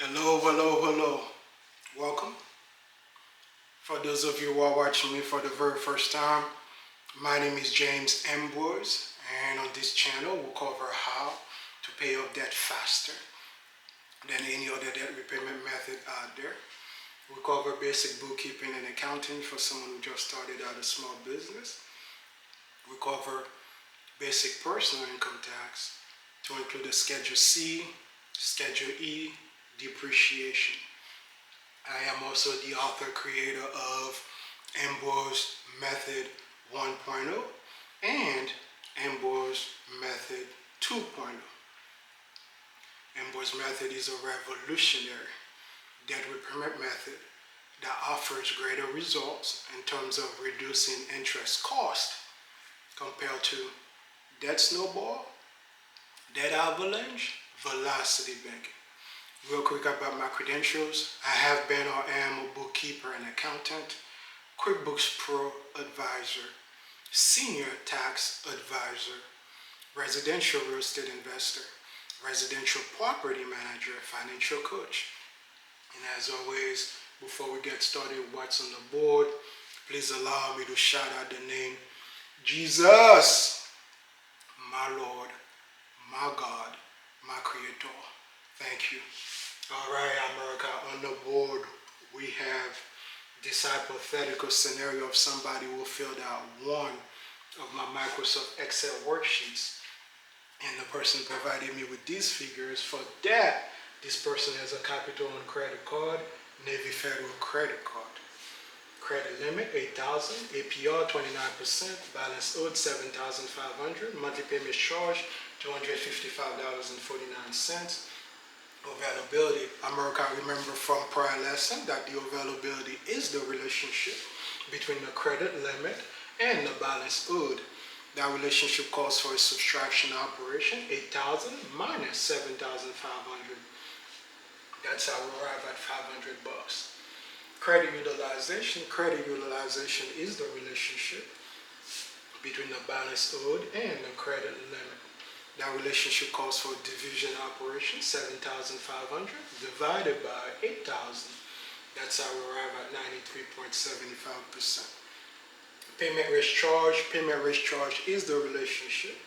Hello, hello, hello. Welcome. For those of you who are watching me for the very first time, my name is James Ambroise, and on this channel we'll cover how to pay off debt faster than any other debt repayment method out there. We'll cover basic bookkeeping and accounting for someone who just started out a small business. We'll cover basic personal income tax to include the Schedule C, Schedule E, depreciation. I am also the author creator of Ambroise Method 1.0 and Ambroise Method 2.0. Ambroise Method is a revolutionary debt repayment method that offers greater results in terms of reducing interest cost compared to debt snowball, debt avalanche, velocity banking. Real quick about my credentials. I have been or am a bookkeeper and accountant, QuickBooks Pro advisor, senior tax advisor, residential real estate investor, residential property manager, financial coach. And as always, before we get started, what's on the board, please allow me to shout out the name Jesus, my Lord, my God, my Creator. Thank you. All right, America, on the board, we have this hypothetical scenario of somebody who filled out one of my Microsoft Excel worksheets, and the person provided me with these figures. For that, this person has a Capital One credit card, Navy Federal credit card. Credit limit, $8,000, APR 29%, balance owed $7,500, monthly payment charge $255.49. Availability, America, remember from prior lesson that the availability is the relationship between the credit limit and the balance owed. That relationship calls for a subtraction operation, 8,000 minus 7,500. That's how we arrive at 500 bucks. Credit utilization is the relationship between the balance owed and the credit limit. That relationship calls for a division operation, 7,500 divided by 8,000. That's how we arrive at 93.75%. Payment rate charge is the relationship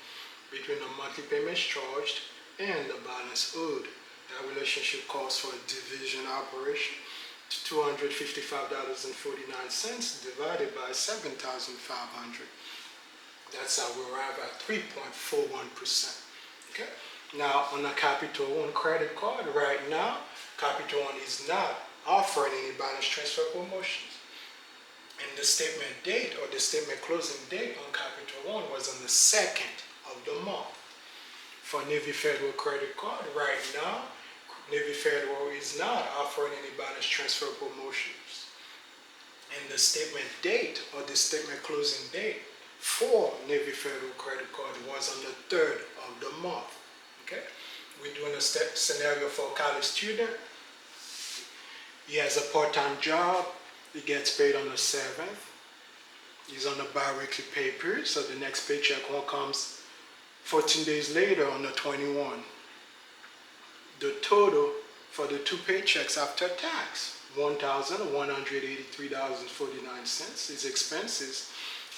between the monthly payments charged and the balance owed. That relationship calls for a division operation, $255.49 divided by 7,500. That's how we arrive at 3.41%. Okay. Now, on a Capital One credit card, right now, Capital One is not offering any balance transfer promotions. And the statement date or the statement closing date on Capital One was on the 2nd of the month. For Navy Federal credit card, right now, Navy Federal is not offering any balance transfer promotions. And the statement date or the statement closing date for Navy Federal credit card was on the 3rd of the month. Okay, we're doing a scenario for a college student. He has a part-time job. He gets paid on the 7th. He's on a bi-weekly pay period, so the next paycheck one comes 14 days later on the 21. The total for the two paychecks after tax, $1,183.49. His expenses,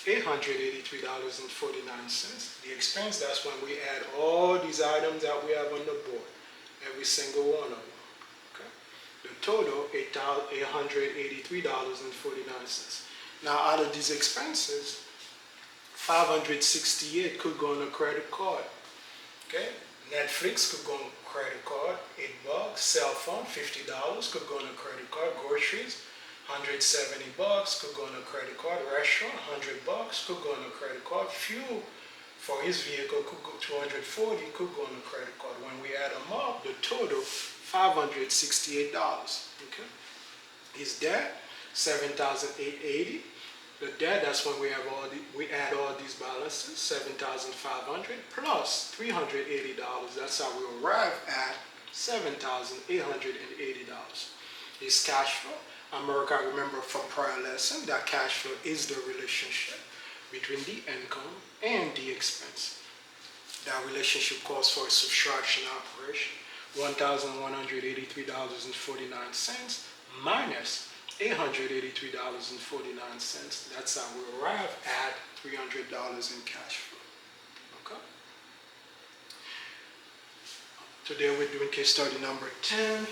$883.49. The expense, that's when we add all these items that we have on the board, every single one of them. Okay. The total, $883.49. Now, out of these expenses, 568 could go on a credit card. Okay. Netflix could go on a credit card, $8. Cell phone, $50 could go on a credit card. Groceries, $170 could go on a credit card. Restaurant, $100 could go on a credit card. Fuel for his vehicle could go $240 could go on a credit card. When we add them up, the total $568. Okay, his debt $7,880. The debt, that's when we add all these balances, $7,500 plus $380. That's how we arrive at $7,880. His cash flow, America, remember from prior lesson that cash flow is the relationship between the income and the expense. That relationship calls for a subtraction operation. $1,183.49 minus $883.49. That's how we arrive at $300 in cash flow. Okay. Today we're doing case study number 10,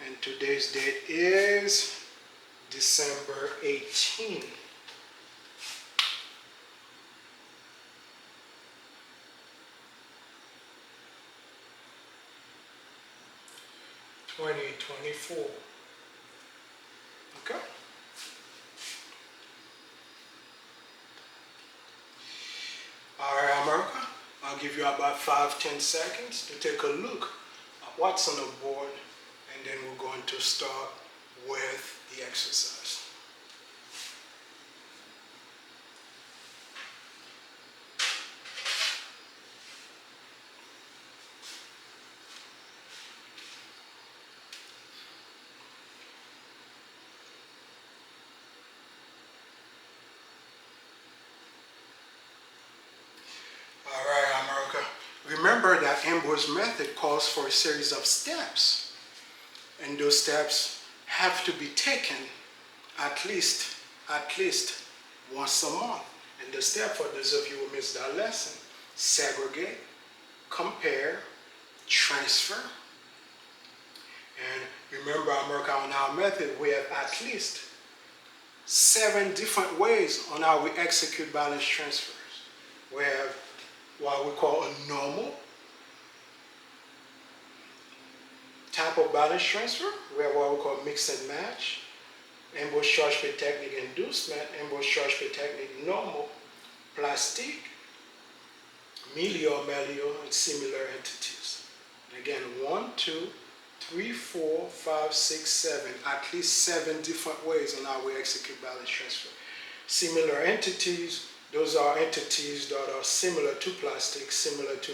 and today's date is December 18. $2024. Okay. All right, America. I'll give you about 5-10 seconds to take a look at what's on the board, and then we're going to start with the exercise. Remember that Ambroise Method calls for a series of steps, and those steps have to be taken at least once a month. And the step, for those of you who missed that lesson: segregate, compare, transfer. And remember, America, on our method, we have at least 7 different ways on how we execute balance transfers. We have what we call a normal type of balance transfer. We have what we call mix and match, Ambroise charge per technique inducement, Ambroise charge per technique normal, plastic, Melio, and similar entities. And again, 1, 2, 3, 4, 5, 6, 7, at least 7 different ways on how we execute balance transfer. Similar entities, those are entities that are similar to plastic, similar to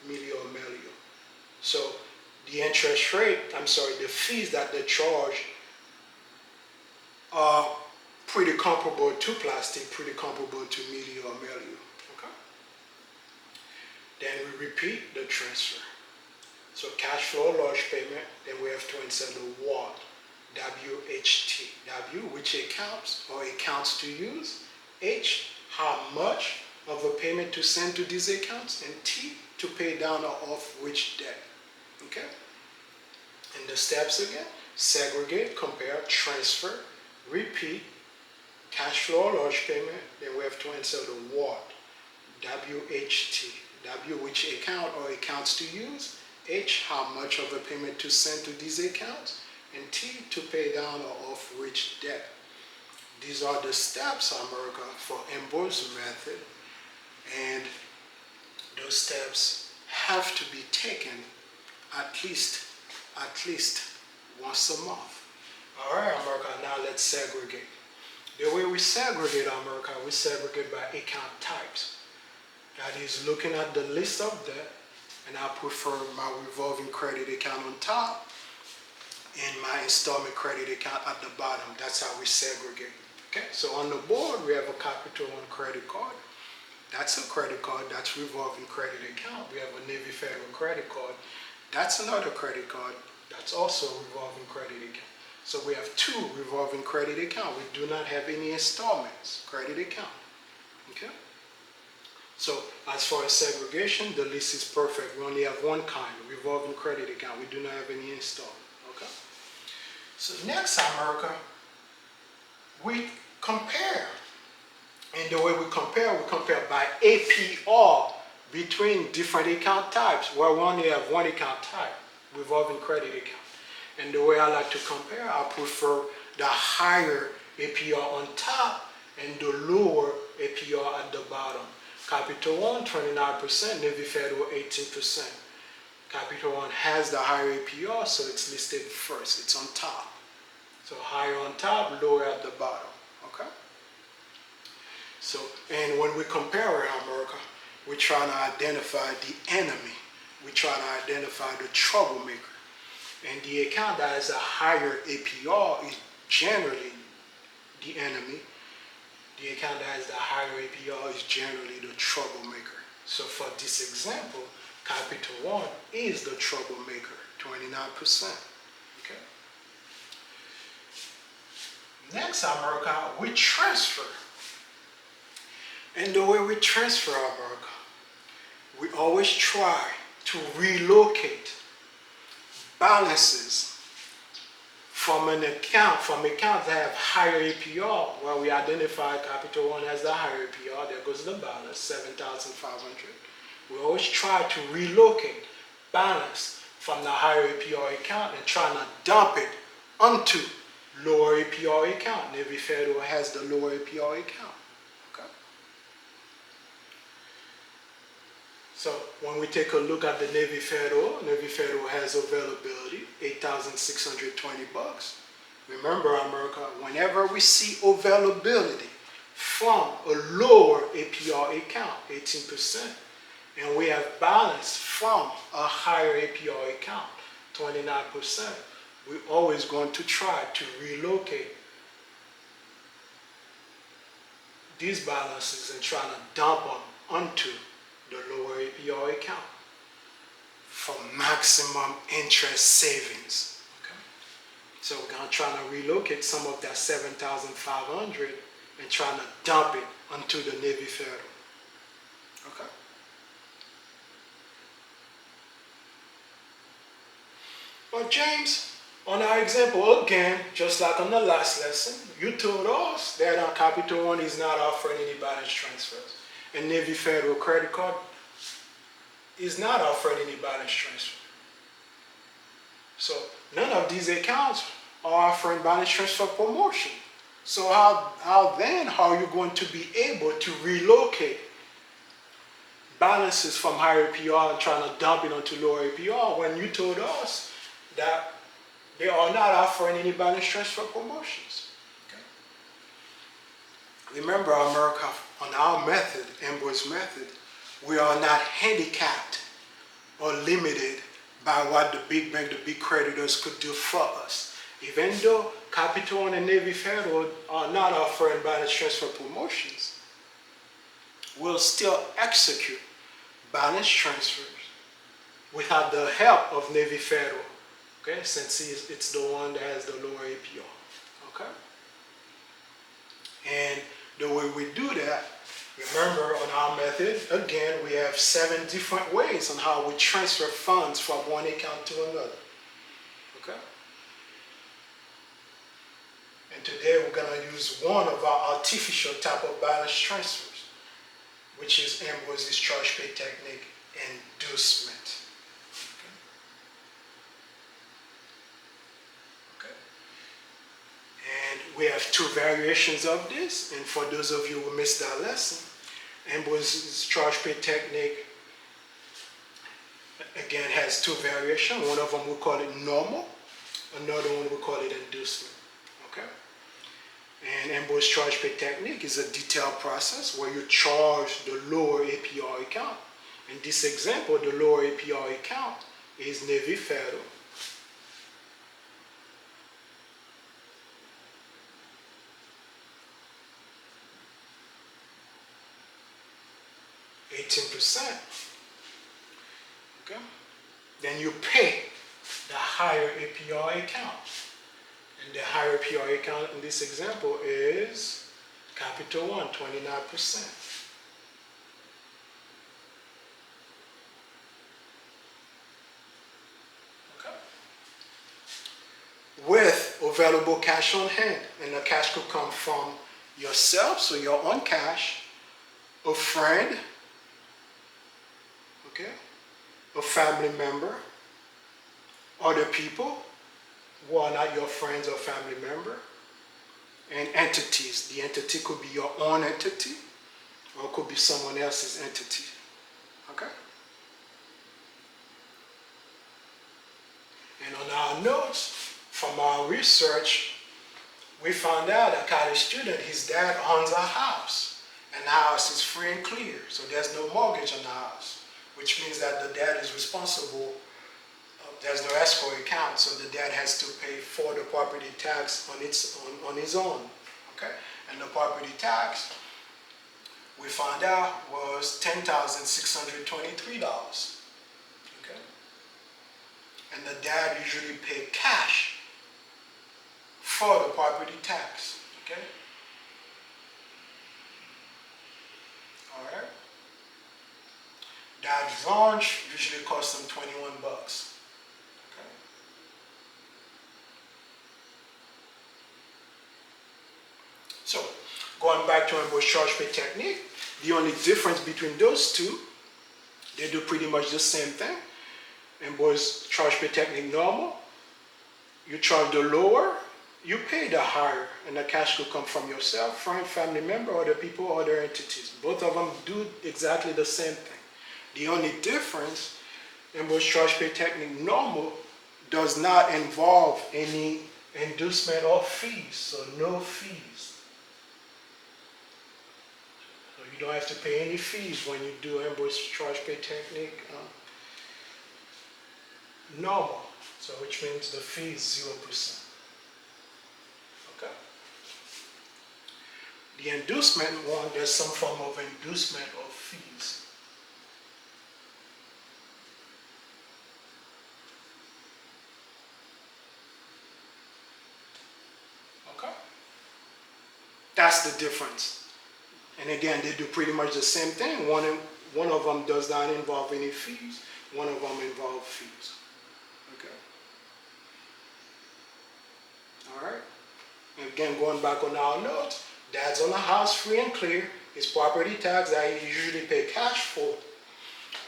Melio. So the interest rate, the fees that they charge are pretty comparable to plastic, pretty comparable to Melio. Okay? Then we repeat the transfer. So cash flow, large payment, then we have to insert the what, WHT. W, which accounts or accounts to use. H, how much of a payment to send to these accounts, and T, to pay down or off which debt. Okay? And the steps again: segregate, compare, transfer, repeat, cash flow, large payment, then we have to answer the what, WHT. W, which account or accounts to use. H, how much of a payment to send to these accounts, and T, to pay down or off which debt. These are the steps, America, for Ambroise Method, and those steps have to be taken at least once a month. All right, America, now let's segregate. The way we segregate, America, we segregate by account types. That is, looking at the list of debt, and I prefer my revolving credit account on top and my installment credit account at the bottom. That's how we segregate. Okay, so on the board, we have a Capital One credit card. That's a credit card. That's revolving credit account. We have a Navy Federal credit card. That's another credit card. That's also a revolving credit account. So we have 2 revolving credit accounts. We do not have any installments credit account. Okay. So as far as segregation, the list is perfect. We only have one kind, revolving credit account. We do not have any installment. Okay. So next, America, we compare. And the way we compare by APR between different account types, where we only have one account type, revolving credit account. And the way I like to compare, I prefer the higher APR on top and the lower APR at the bottom. Capital One, 29%, Navy Federal, 18%. Capital One has the higher APR, so it's listed first. It's on top. So higher on top, lower at the bottom. Okay? So, and when we compare in America, we try to identify the enemy. We try to identify the troublemaker. And the account that has a higher APR is generally the enemy. The account that has the higher APR is generally the troublemaker. So for this example, capital one is the troublemaker, 29%. Okay. Next, I'm working out, we transfer. And the way we transfer our work, we always try to relocate balances from accounts that have higher APR, where we identify capital one as the higher APR. There goes the balance, 7,500. We always try to relocate balance from the higher APR account and try to dump it onto lower APR account. Navy Federal has the lower APR account. Okay. So when we take a look at the Navy Federal has availability, $8,620. Remember, America, whenever we see availability from a lower APR account, 18%, and we have balance from a higher APR account, 29%, we're always going to try to relocate these balances and try to dump them onto the lower APR account for maximum interest savings. Okay? So we're going to try to relocate some of that 7,500 and try to dump it onto the Navy Federal. Okay? But James, on our example again, just like on the last lesson, you told us that our Capital One is not offering any balance transfers. And Navy Federal credit card is not offering any balance transfer. So none of these accounts are offering balance transfer promotion. So how are you going to be able to relocate balances from higher APR and trying to dump it onto lower APR when you told us that they are not offering any balance transfer promotions? Okay. Remember, America, on our method, Ambroise Method, we are not handicapped or limited by what the big bank, the big creditors could do for us. Even though Capital One and Navy Federal are not offering balance transfer promotions, we'll still execute balance transfers without the help of Navy Federal, okay, since it's the one that has the lower APR, okay? And the way we do that, remember on our method, again, we have 7 different ways on how we transfer funds from one account to another, okay? And today we're going to use one of our artificial type of balance transfers, which is Ambroise's charge pay technique, inducement. Okay. And we have 2 variations of this, and for those of you who missed that lesson, Ambroise's charge pay technique again has 2 variations. One of them we call it normal, another one we call it inducement. Okay? And Ambroise charge pay technique is a detailed process where you charge the lower APR account. In this example, the lower APR account is Navy Federal. %. Okay? Then you pay the higher APR account. And the higher APR account in this example is Capital One, 29%. Okay? With available cash on hand, and the cash could come from yourself, so your own cash, a friend, okay, a family member, other people who are not your friends or family member, and entities. The entity could be your own entity, or it could be someone else's entity. Okay? And on our notes, from our research, we found out that a college student, his dad owns a house, and the house is free and clear, so there's no mortgage on the house, which means that the dad is responsible. There's no escrow account, so the dad has to pay for the property tax on his own. Okay? And the property tax, we found out, was $10,623. and the dad usually pay cash for the property tax. Okay? Alright? Dad's lunch usually costs them 21 bucks. Okay? So, going back to Ambroise charge pay technique, the only difference between those two, they do pretty much the same thing. Ambroise charge pay technique normal, you charge the lower, you pay the higher, and the cash could come from yourself, friend, family member, other people, other entities. Both of them do exactly the same thing. The only difference, Ambroise charge pay technique normal does not involve any inducement or fees, so no fees. So you don't have to pay any fees when you do Ambroise charge pay technique normal, so which means the fee is 0%. Okay. The inducement one, there's some form of inducement or fees. Okay. That's the difference. And again, they do pretty much the same thing. One of them does not involve any fees. One of them involves fees. Okay. All right. And again, going back on our notes, dad's on the house free and clear. His property tax that he usually pay cash for.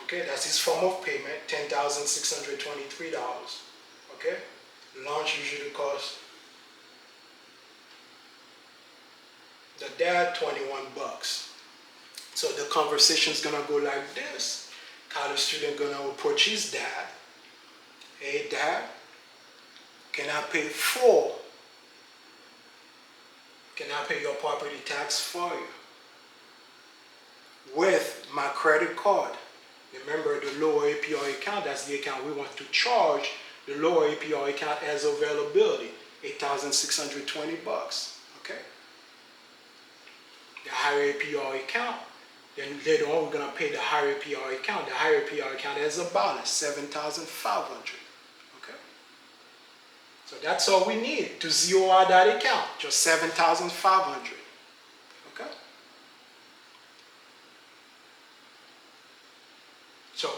Okay, that's his form of payment, $10,623. Okay, lunch usually costs the dad 21 bucks. So the conversation's gonna go like this. College student gonna approach his dad. Hey dad, can I pay your property tax for you with my credit card? Remember the lower APR account, that's the account we want to charge. The lower APR account has availability, 8,620 bucks. Okay? The higher APR account, then later on we're gonna pay the higher APR account. The higher APR account has a balance, 7,500. Okay? So that's all we need to zero out that account, just 7,500. Okay? So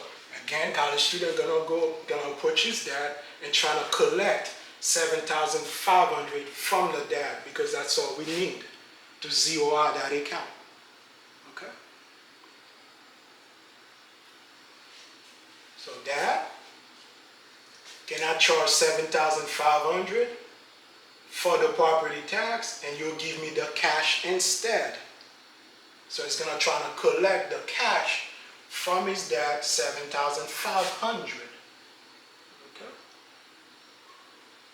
again, college student gonna approach his dad and try to collect 7,500 from the dad because that's all we need to zero out that account. Okay? So dad, can I charge 7,500 for the property tax and you'll give me the cash instead? So he's gonna try to collect the cash from his dad, 7,500. Okay?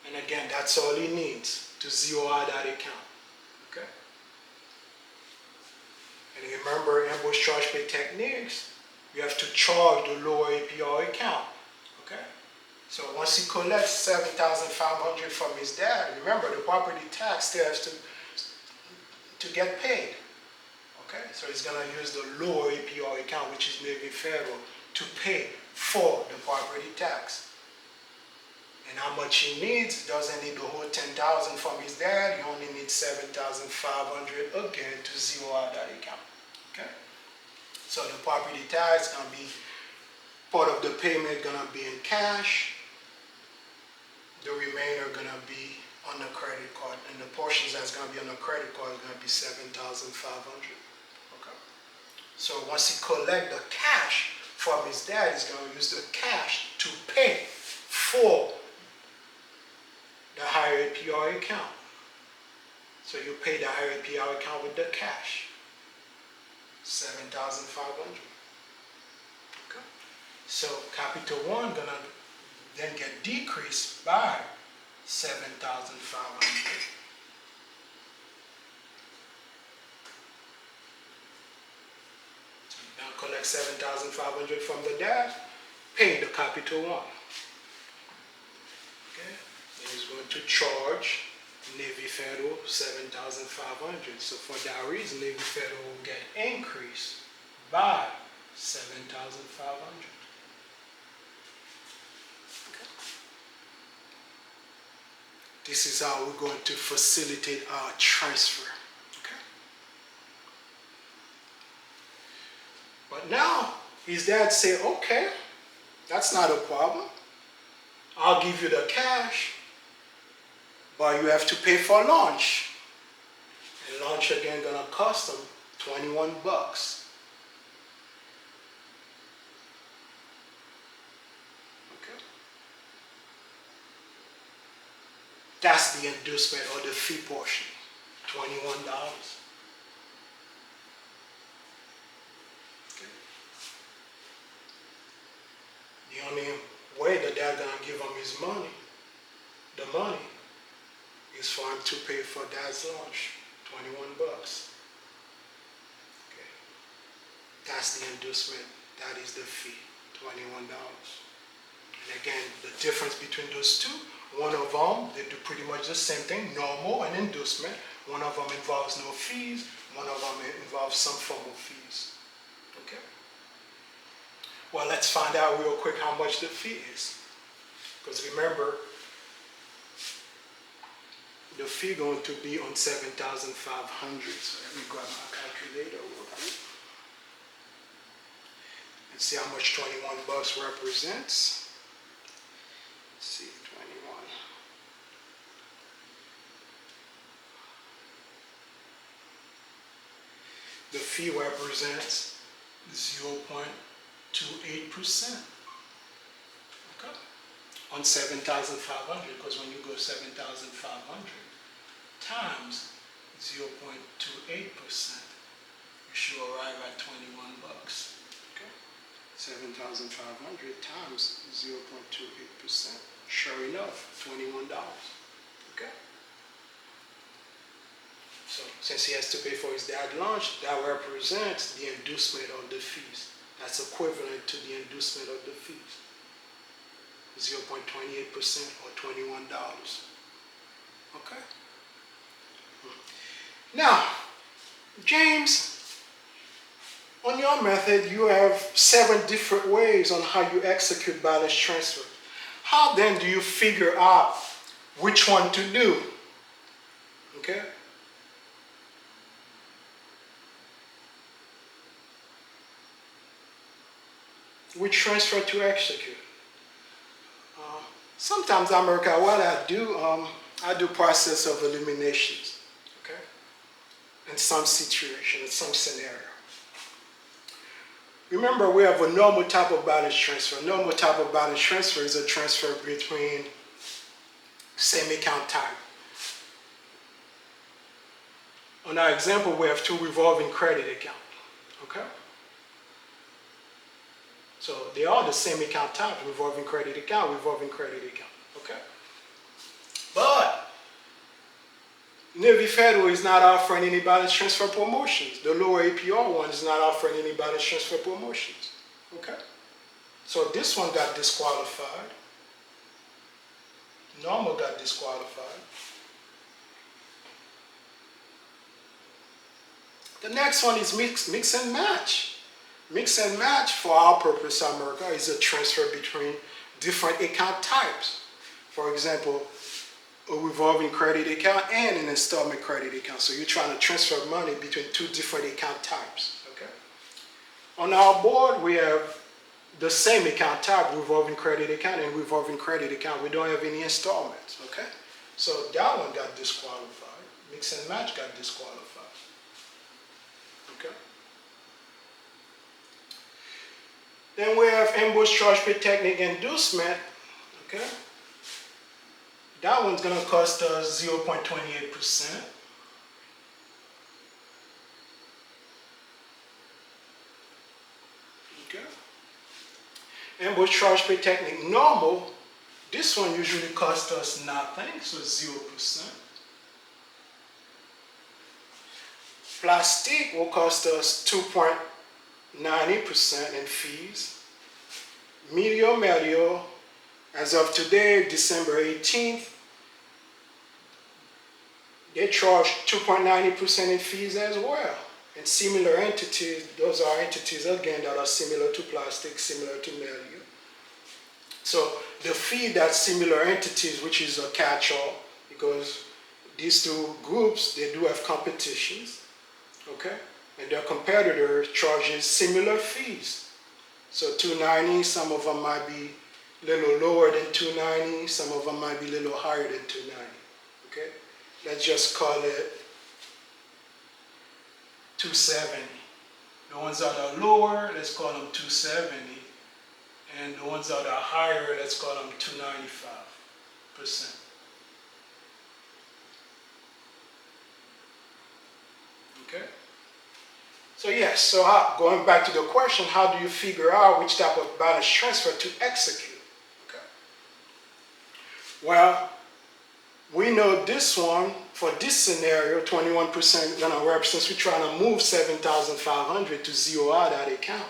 And again, that's all he needs to zero out that account. Okay? And remember, Ambroise charge pay techniques, you have to charge the lower APR account. Okay? So once he collects 7,500 from his dad, remember the property tax still has to get paid. Okay? So he's going to use the lower APR account, which is Navy Federal, to pay for the property tax. And how much he needs, doesn't need the whole 10,000 from his dad, he only needs 7,500 again to zero out that account. Okay? So the property tax is going to be, part of the payment going to be in cash, the remainder going to be on the credit card, and the portions that's going to be on the credit card is going to be 7,500. Okay? So once he collects the cash from his dad, he's going to use the cash to pay for the higher APR account. So you pay the higher APR account with the cash, 7,500. Okay? So capital one gonna then get decreased by 7,500. So you now collect 7,500 from the dad, pay the capital one. Okay? And he's going to charge Navy Federal 7,500. So for that reason, Navy Federal will get increased by 7,500. Okay. This is how we're going to facilitate our transfer. Okay? But now his dad said, okay, that's not a problem. I'll give you the cash, but you have to pay for lunch. And lunch again gonna cost him 21 bucks. Okay. That's the inducement or the fee portion, $21. Okay. The only way that they're gonna give him his money, the money, is for him to pay for dad's lunch, 21 bucks. Okay. That's the inducement. That is the fee, $21. And again, the difference between those two, one of them, they do pretty much the same thing, normal and inducement. One of them involves no fees, one of them involves some form of fees. Okay? Well, let's find out real quick how much the fee is. Because remember, the fee going to be on 7,500. So let me grab my calculator real quick. And see how much 21 bucks represents. Let's see, 21. The fee represents 0.28%. Okay? On 7,500, because when you go 7,500 times 0.28%, you should arrive at 21 bucks. Okay? 7,500 times 0.28%. Sure enough, $21. Okay? So since he has to pay for his dad's lunch, that represents the inducement of the fees. That's equivalent to the inducement of the fees. 0.28% or $21. Okay? Now, James, on your method, you have 7 different ways on how you execute balance transfer. How then do you figure out which one to do? Okay? Which transfer to execute? Sometimes what I do process of eliminations, okay? In some situation, in some scenario. Remember, we have a normal type of balance transfer. A normal type of balance transfer is a transfer between same account type. On our example, we have 2 revolving credit accounts, okay? So they are the same account type, revolving credit account, okay? But Navy Federal is not offering any balance transfer promotions. The lower APR one is not offering any balance transfer promotions, okay? So this one got disqualified. Normal got disqualified. The next one is mix and match. Mix and match, for our purpose, America, is a transfer between different account types. For example, a revolving credit account and an installment credit account. So you're trying to transfer money between 2 different account types. Okay? On our board, we have the same account type, revolving credit account and revolving credit account. We don't have any installments. Okay? So that one got disqualified. Mix and match got disqualified. Okay? Then we have ambush charge pay technique inducement. Okay? That one's going to cost us 0.28%. Okay? Ambush charge pay technique normal, this one usually costs us nothing, so 0%. Plastic will cost us 2.90% in fees. Medio, as of today, December 18th, they charge 2.90% in fees as well. And similar entities, those are entities again that are similar to plastic, similar to Melio. So the fee that similar entities, which is a catch-all, because these two groups, they do have competitions, okay? And their competitor charges similar fees. So $290, some of them might be a little lower than $290, some of them might be a little higher than $290, okay? Let's just call it $270. The ones that are lower, let's call them $270. And the ones that are higher, let's call them $295%. Okay? So yes, so going back to the question, how do you figure out which type of balance transfer to execute? Okay. Well, we know this one, for this scenario, 21% gonna represent, since we're trying to move 7,500 to zero out that account,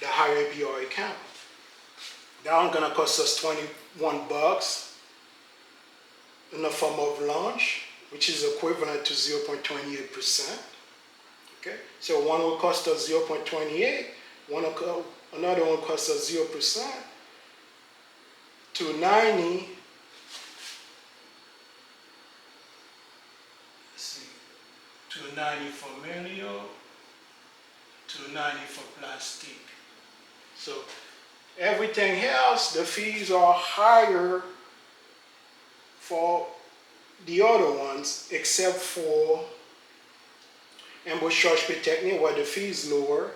the higher APR account. That one gonna cost us 21 bucks in the form of launch, which is equivalent to 0.28%. Okay, so one will cost us 0.28, another one costs us 0%. 290. Let's see, 290 for Melio, 290 for plastic. So everything else, the fees are higher for the other ones, except for ambush charge per technique, where the fee is lower,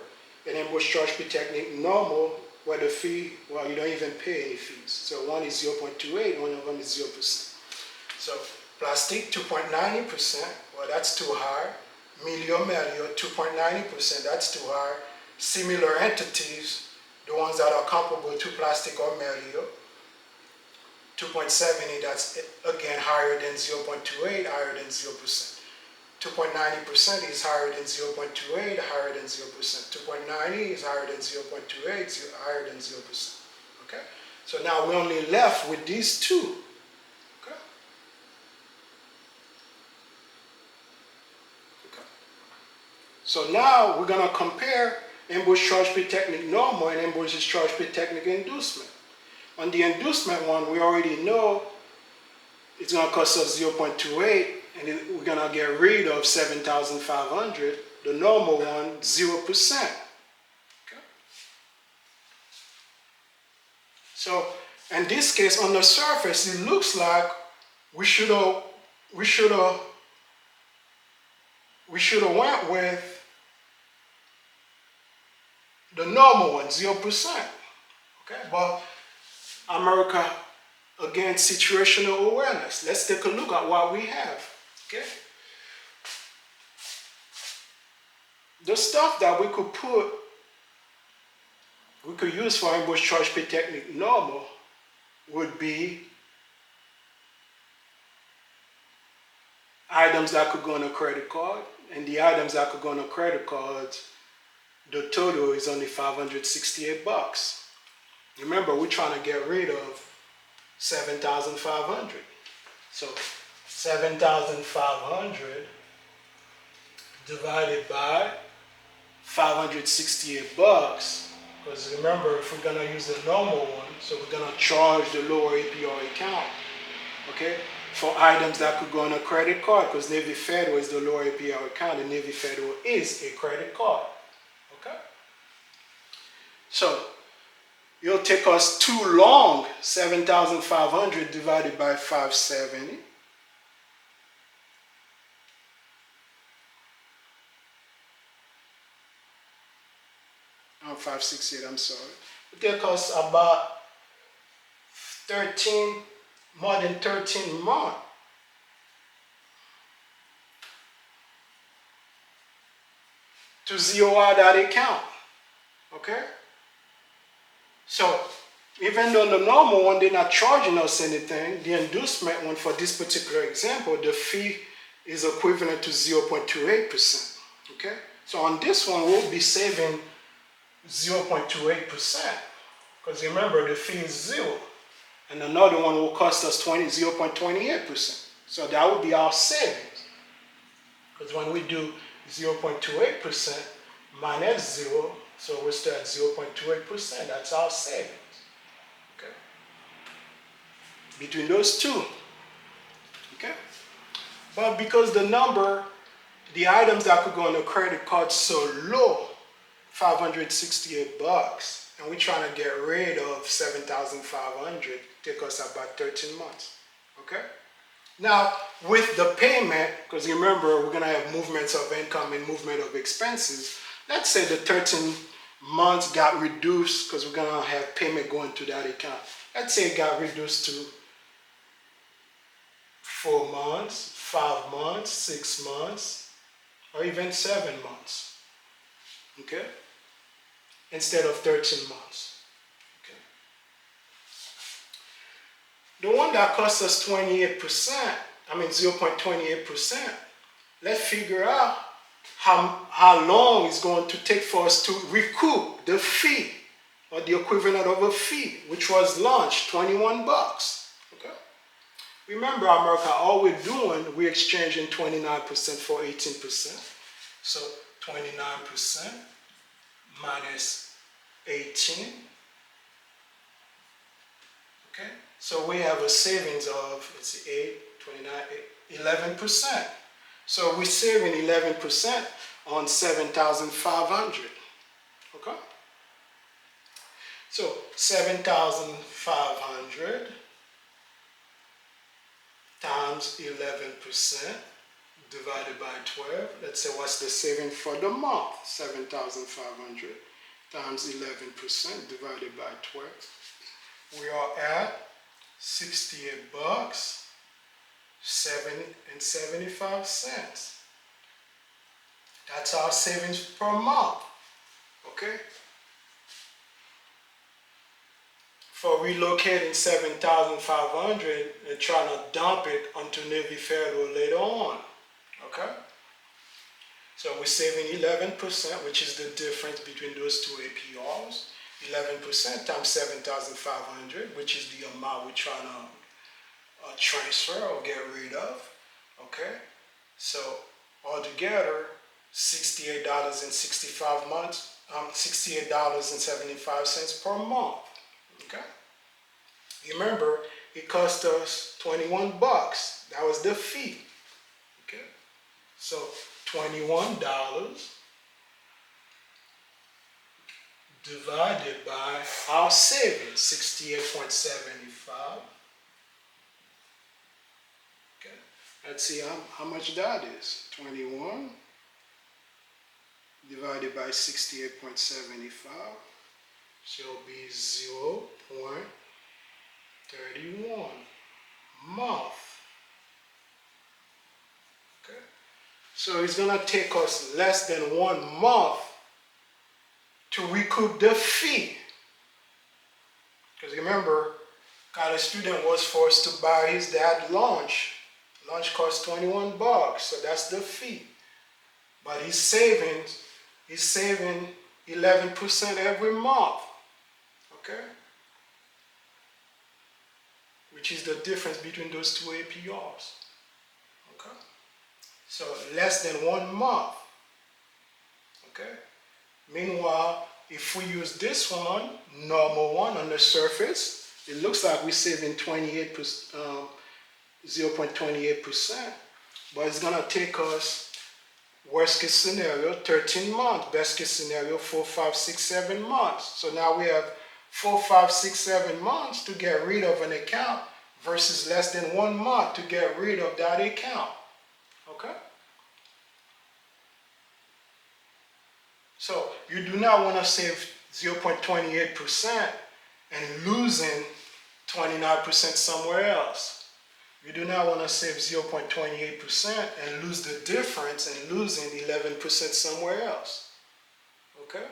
and ambush charge per technique normal, where the fee, well, you don't even pay any fees. So one is 0.28, one of them is 0%. So plastic, 2.90%, well, that's too high. Melio, 2.90%, that's too high. Similar entities, the ones that are comparable to plastic or Melio, 2.70, that's again higher than 0.28, higher than 0%. 2.90% is higher than 0.28, higher than 0%. 2.90 is higher than 0.28, higher than 0%. Okay? So now we're only left with these two. Okay? Okay. So now we're going to compare ambush charge per technique normal and ambush charge per technique inducement. On the inducement one, we already know it's going to cost us 0.28, and we're going to get rid of 7,500. The normal one, 0%. Okay? So in this case, on the surface, it looks like we should have went with the normal one, 0%. Okay, but America, again, situational awareness. Let's take a look at what we have. Okay, the stuff that we could use for ambush charge per technique normal would be items that could go on a credit card, and the items that could go on a credit card, the total is only 568 bucks. Remember, we're trying to get rid of 7,500. So 7,500 divided by 568 bucks, because remember, if we're gonna use the normal one, so we're gonna charge the lower APR account, okay, for items that could go on a credit card, because Navy Federal is the lower APR account, and Navy Federal is a credit card, okay? So it'll take us too long, 7,500 divided by 570. 568, I'm sorry. It take us about more than 13 months to zero out that account, okay? So even though the normal one, they're not charging us anything, the inducement one, for this particular example, the fee is equivalent to 0.28%, okay? So on this one, we'll be saving 0.28%, because remember, the fee is 0, and another one will cost us 0.28%. So that would be our savings, because when we do 0.28% minus 0, so we're still at 0.28%. That's our savings. Okay, between those two. Okay. But because the items that could go on the credit card so low, 568 bucks, and we're trying to get rid of 7,500, take us about 13 months, okay? Now, with the payment, because remember, we're gonna have movements of income and movement of expenses. Let's say the 13 months got reduced because we're gonna have payment going to that account. Let's say it got reduced to 4 months, 5 months, 6 months, or even 7 months, okay? Instead of 13 months, okay? The one that costs us 28%, 0.28%, let's figure out how long it's going to take for us to recoup the fee, or the equivalent of a fee, which was launched, 21 bucks, okay? Remember, America, all we're doing, we're exchanging 29% for 18%. So 29% minus 18. Okay? So we have a savings of, let's see, 8, 29, 11%. So we're saving 11% on 7,500. Okay? So 7,500 times 11% divided by 12. Let's say what's the saving for the month? 7,500 times 11% divided by 12. We are at 68 bucks, 75 cents. That's our savings per month. Okay? For relocating 7,500 and trying to dump it onto Navy Federal later on. Okay? So we're saving 11%, which is the difference between those two APRs. 11% times 7,500, which is the amount we're trying to transfer or get rid of. Okay? So altogether, $68.75 per month. Okay? Remember, it cost us 21 bucks. That was the fee. Okay? So $21 divided by our savings, 68.75. Okay? Let's see how much that is. 21 divided by 68.75. So it'll be 0.31 month. Okay? So it's gonna take us less than 1 month to recoup the fee. Because remember, college student was forced to buy his dad lunch. Lunch cost 21 bucks, so that's the fee. But he's saving 11% every month. Okay? Which is the difference between those two APRs. Okay? So less than 1 month. Okay? Meanwhile, if we use this one, normal one on the surface, it looks like we're saving 0.28%, but it's gonna take us, worst case scenario, 13 months, best case scenario, 4, 5, 6, 7 months. So now we have 4, 5, 6, 7 months to get rid of an account versus less than 1 month to get rid of that account. Okay? So you do not want to save 0.28% and losing 29% somewhere else. You do not want to save 0.28% and lose the difference and losing 11% somewhere else. Okay?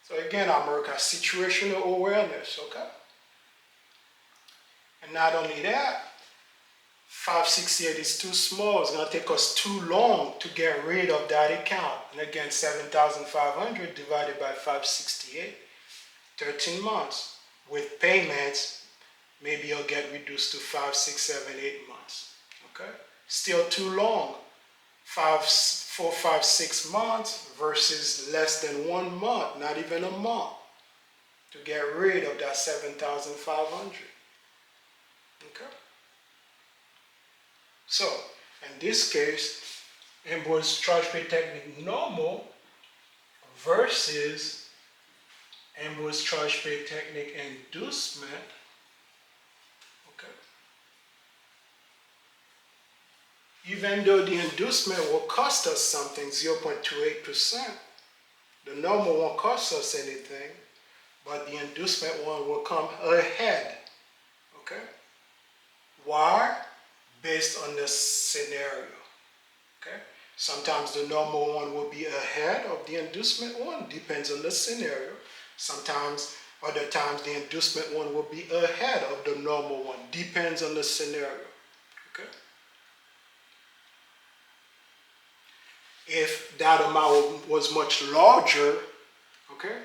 So again, America, situational awareness, okay? And not only that, 568 is too small. It's going to take us too long to get rid of that account. And again, 7,500 divided by 568, 13 months. With payments, maybe it'll get reduced to 5, 6, 7, 8 months. Okay? Still too long. 4, 5, 6 months versus less than 1 month, not even a month, to get rid of that 7,500. Okay? So in this case, Ambroise charge pay technique normal versus Ambroise charge pay technique inducement. Okay. Even though the inducement will cost us something, 0.28%, the normal won't cost us anything, but the inducement one will come ahead. Okay? Why? Based on the scenario. Okay? Sometimes the normal one will be ahead of the inducement one, depends on the scenario. Sometimes, other times, the inducement one will be ahead of the normal one, depends on the scenario. Okay? If that amount was much larger, okay,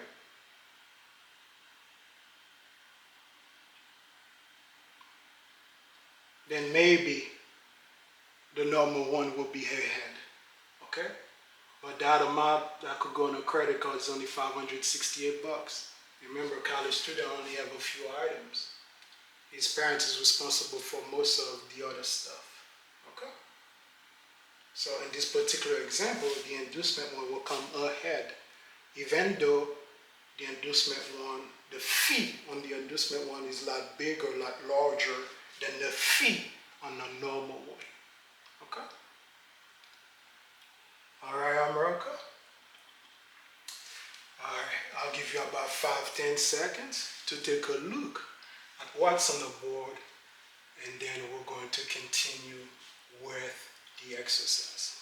then maybe the normal one will be ahead. Okay? But that amount that could go on a credit card is only $568. Remember, a college student only have a few items. His parents is responsible for most of the other stuff. Okay? So in this particular example, the inducement one will come ahead, even though the inducement one, the fee on the inducement one is a lot bigger, a lot larger than the fee on the normal one. Okay? Alright, America? Alright, I'll give you about 5-10 seconds to take a look at what's on the board, and then we're going to continue with the exercise.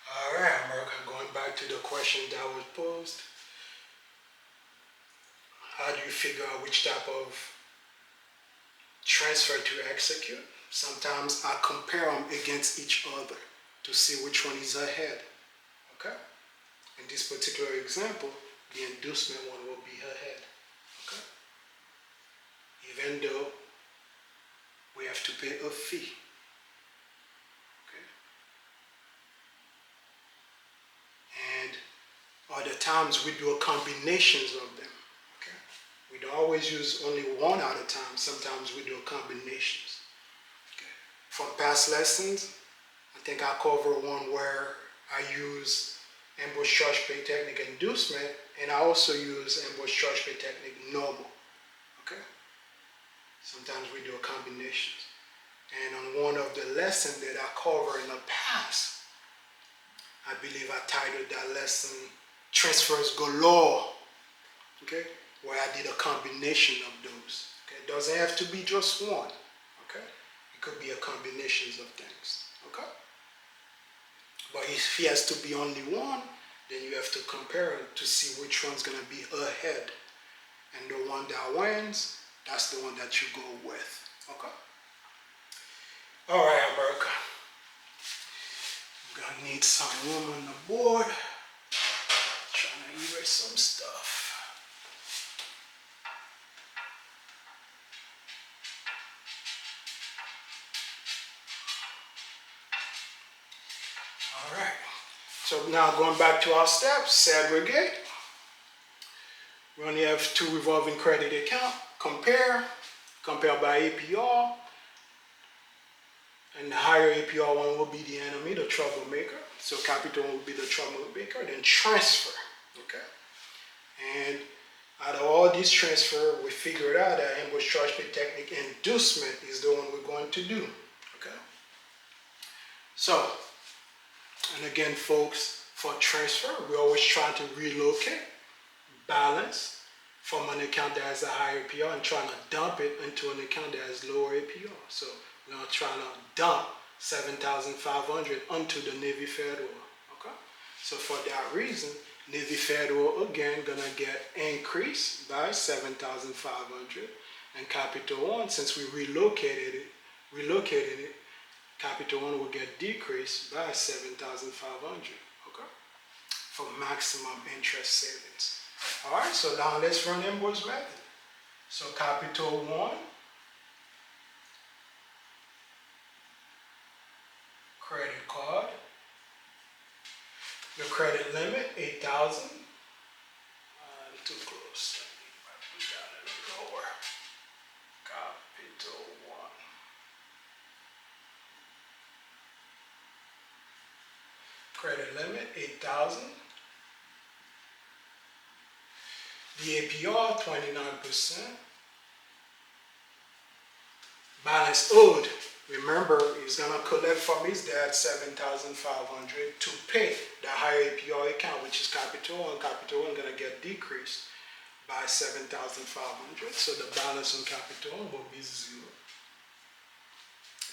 Alright, America, going back to the question that was posed. How do you figure out which type of transfer to execute? Sometimes I compare them against each other to see which one is ahead. Okay? In this particular example, the inducement one will be ahead. Okay? Even though we have to pay a fee. Okay? And other times we do combinations of them. Okay? We don't always use only one at a time. Sometimes we do combinations. Okay? From past lessons, I think I covered one where I use Ambroise charge pay technique inducement, and I also use Ambroise charge pay technique normal. Okay? Sometimes we do combinations. And on one of the lessons that I covered in the past, I believe I titled that lesson Transfers Galore. Okay? Where I did a combination of those. Okay? It doesn't have to be just one. Okay? It could be a combination of things. Okay? But if he has to be only one, then you have to compare it to see which one's going to be ahead. And the one that wins, that's the one that you go with. Okay? Alright, America. I'm going to need some room on the board. Trying to erase some stuff. Alright. So now going back to our steps, segregate. We only have two revolving credit accounts. Compare by APR. And the higher APR one will be the enemy, the troublemaker. So capital will be the troublemaker. Then transfer. Okay. And out of all these transfer, we figured out that Ambroise charge pay technique inducement is the one we're going to do. Okay. So, and again, folks, for transfer, we're always trying to relocate balance from an account that has a higher APR and trying to dump it into an account that has lower APR. So we're going to try to dump $7,500 onto the Navy Federal. Okay? So for that reason, Navy Federal again gonna get increased by $7,500, and Capital One, since we relocated it, Capital One will get decreased by $7,500. Okay? For maximum interest savings. All right. So now let's run Ambroise Method. So Capital One credit limit, 8,000. Too close. Put that a little lower. Capital 1. Credit limit, 8,000. The APR, 29%. Balance owed. Remember, he's going to collect from his dad $7,500 to pay the higher APR account, which is capital 1. Capital 1 going to get decreased by $7,500. So the balance on capital 1 will be 0.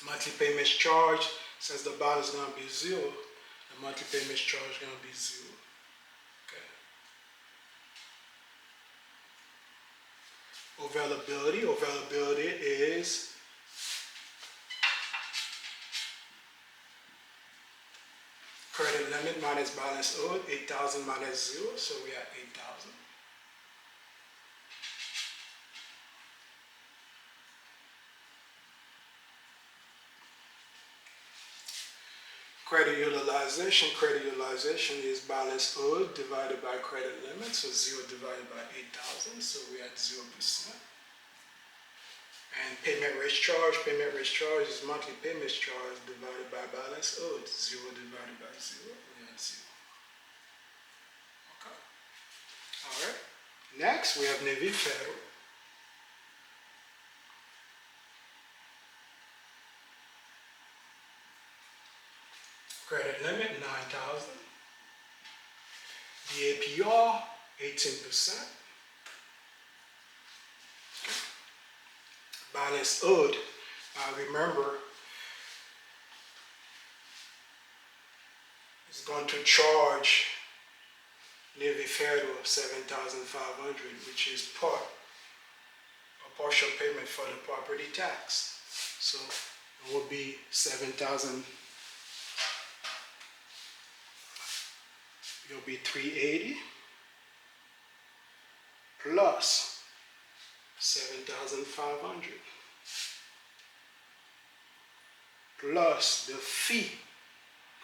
Monthly payments charged, since the balance is going to be 0, the monthly payments charge is going to be 0. Okay. Availability. Availability is credit limit minus balance owed, 8,000 minus 0, so we are 8,000. Credit utilization is balance owed divided by credit limit, so 0 divided by 8,000, so we are at 0%. And payment rate charge is monthly payments charge divided by balance owed, 0 divided by 0, we are at 0. Okay. All right. Next, we have Navy Federal. Credit limit, 9,000. The APR, 18%. Balance owed, remember, it's going to charge Navy Federal $7,500, which is a partial payment for the property tax. So it will be $7,000. It'll be $380 plus $7,500 plus the fee,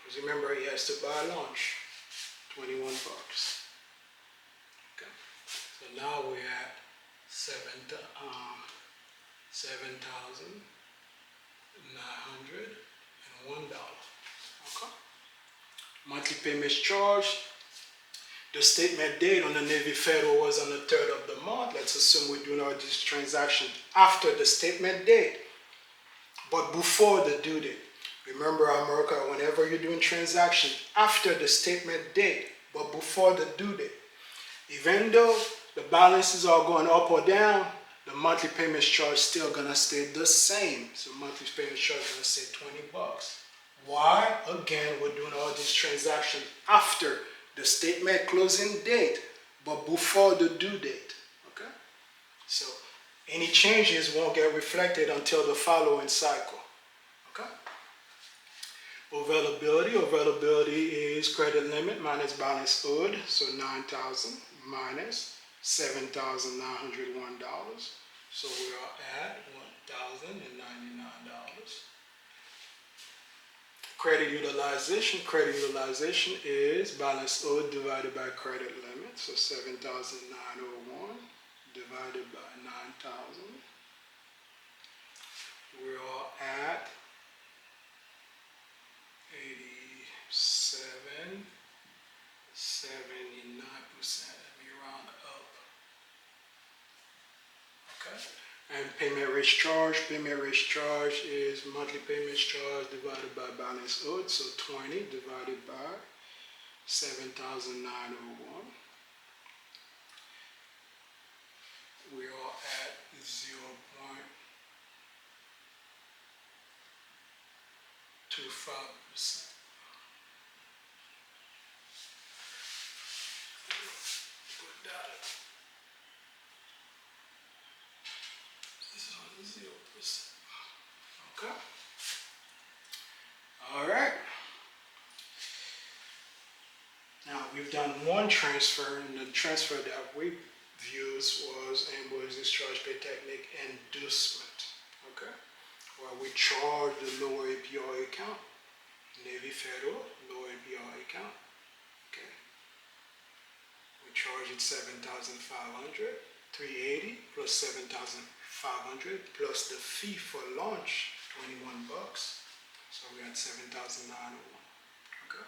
because remember he has to buy lunch, $21. Okay, so now we're at $7,901. Okay. Monthly payments charged. The statement date on the Navy Federal was on the 3rd of the month. Let's assume we're doing all these transactions after the statement date, but before the due date. Remember, America, whenever you're doing transactions after the statement date, but before the due date, even though the balances are going up or down, the monthly payments charge is still gonna stay the same. So monthly payments charge is gonna stay $20. Why? Again, we're doing all these transactions after the statement closing date, but before the due date. Okay? So any changes won't get reflected until the following cycle. Okay? Availability is credit limit minus balance owed, so 9,000 minus $7,901. So we are at $1,099. Credit utilization is balance owed divided by credit limit, so 7,901 divided by 9,000. We are at 79%. Let me round up. Okay. And payment rate charge is monthly payments charge divided by balance owed, so 20 divided by 7,901. We are at 0.25%. Put that. This is on 0%. Okay. All right. Now we've done one transfer, and the transfer that we used was Ambroise discharge pay technique inducement. Okay. Where we charge the lower APR account, Navy Federal lower APR account. Okay. We charge it 7,500, 380 plus 7,500 plus the fee for launch, 21 bucks. So we got 7,901. Okay.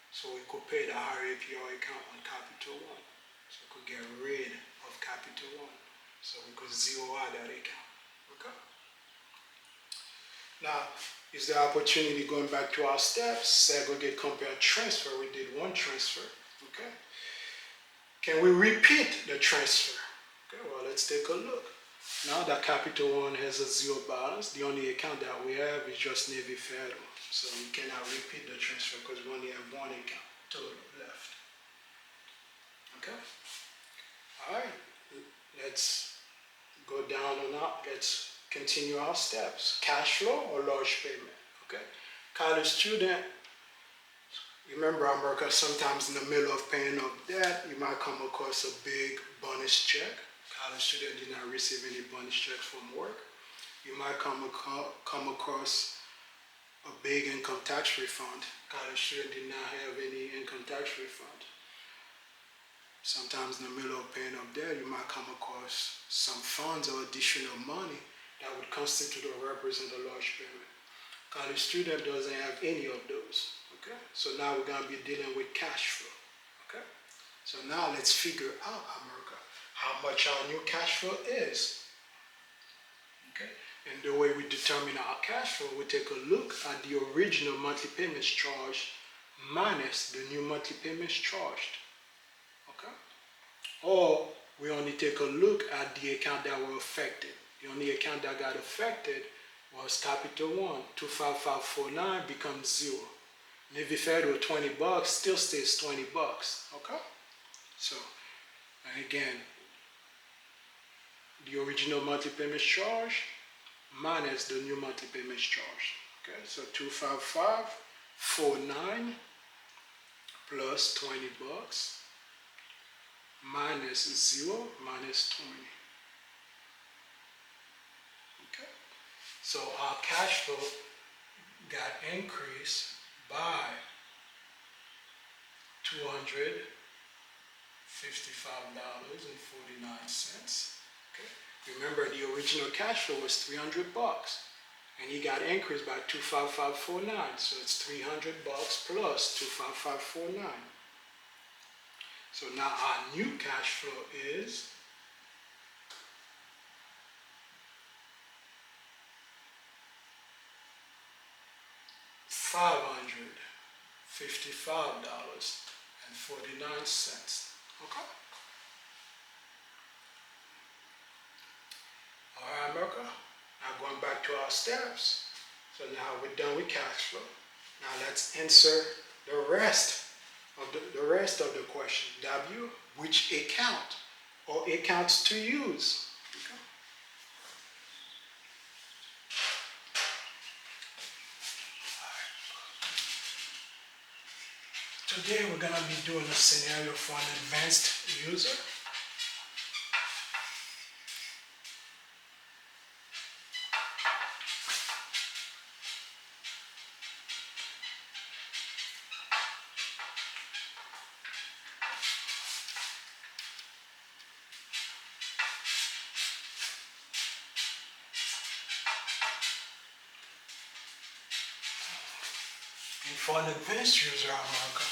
So we could pay the higher APR account on Capital One. So we could get rid of Capital One. So we could zero out that account. Okay. Now, is there opportunity going back to our steps? Segregate, compare, transfer. We did one transfer. Okay. Can we repeat the transfer? Okay, well, let's take a look. Now that Capital One has a zero balance, the only account that we have is just Navy Federal. So we cannot repeat the transfer because we only have one account total left. Okay? Alright, let's go down and up. Let's continue our steps. Cash flow or large payment. Okay? College student, remember America, sometimes in the middle of paying off debt, you might come across a big bonus check. College student did not receive any bonus checks from work. You might come across a big income tax refund. College student did not have any income tax refund. Sometimes in the middle of paying off debt, you might come across some funds or additional money that would constitute or represent a large payment. College student doesn't have any of those. Okay? So now we're going to be dealing with cash flow. Okay? So now let's figure out, America, how much our new cash flow is. Okay? And the way we determine our cash flow, we take a look at the original monthly payments charged minus the new monthly payments charged. Okay? Or we only take a look at the account that were affected. The only account that got affected was Capital One. 25549 becomes 0. Navy Federal, 20 bucks, still stays 20 bucks. Okay? So, and again, the original monthly payments charge minus the new monthly payments charge. Okay, so 25549 plus 20 bucks minus 0 minus 20. Okay, so our cash flow got increased by $255.49. Okay. Remember, the original cash flow was 300 bucks, and he got increased by 25549. So it's 300 bucks plus 25549. So now our new cash flow is $555.49. Okay. Alright, America. Now going back to our steps. So now we're done with cash flow. Now let's answer the rest of the question. W, which account or accounts to use? Okay. Today we're going to be doing a scenario for an advanced user. And for an advanced user, America,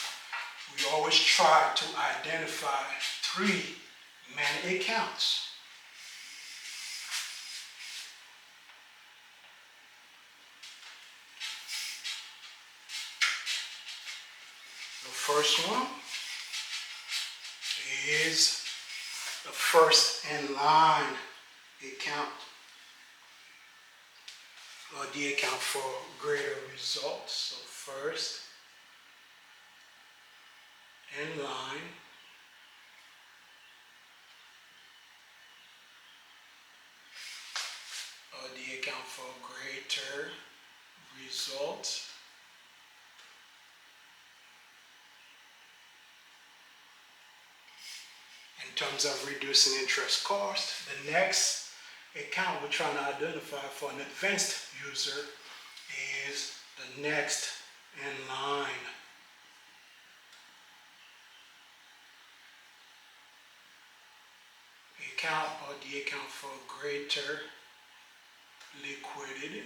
we always try to identify 3 main accounts. The first one is the first in line account, or the account for greater results. So first in line or the account for greater results. In terms of reducing interest cost, the next account we're trying to identify for an advanced user is the next in line account or the account for greater liquidity.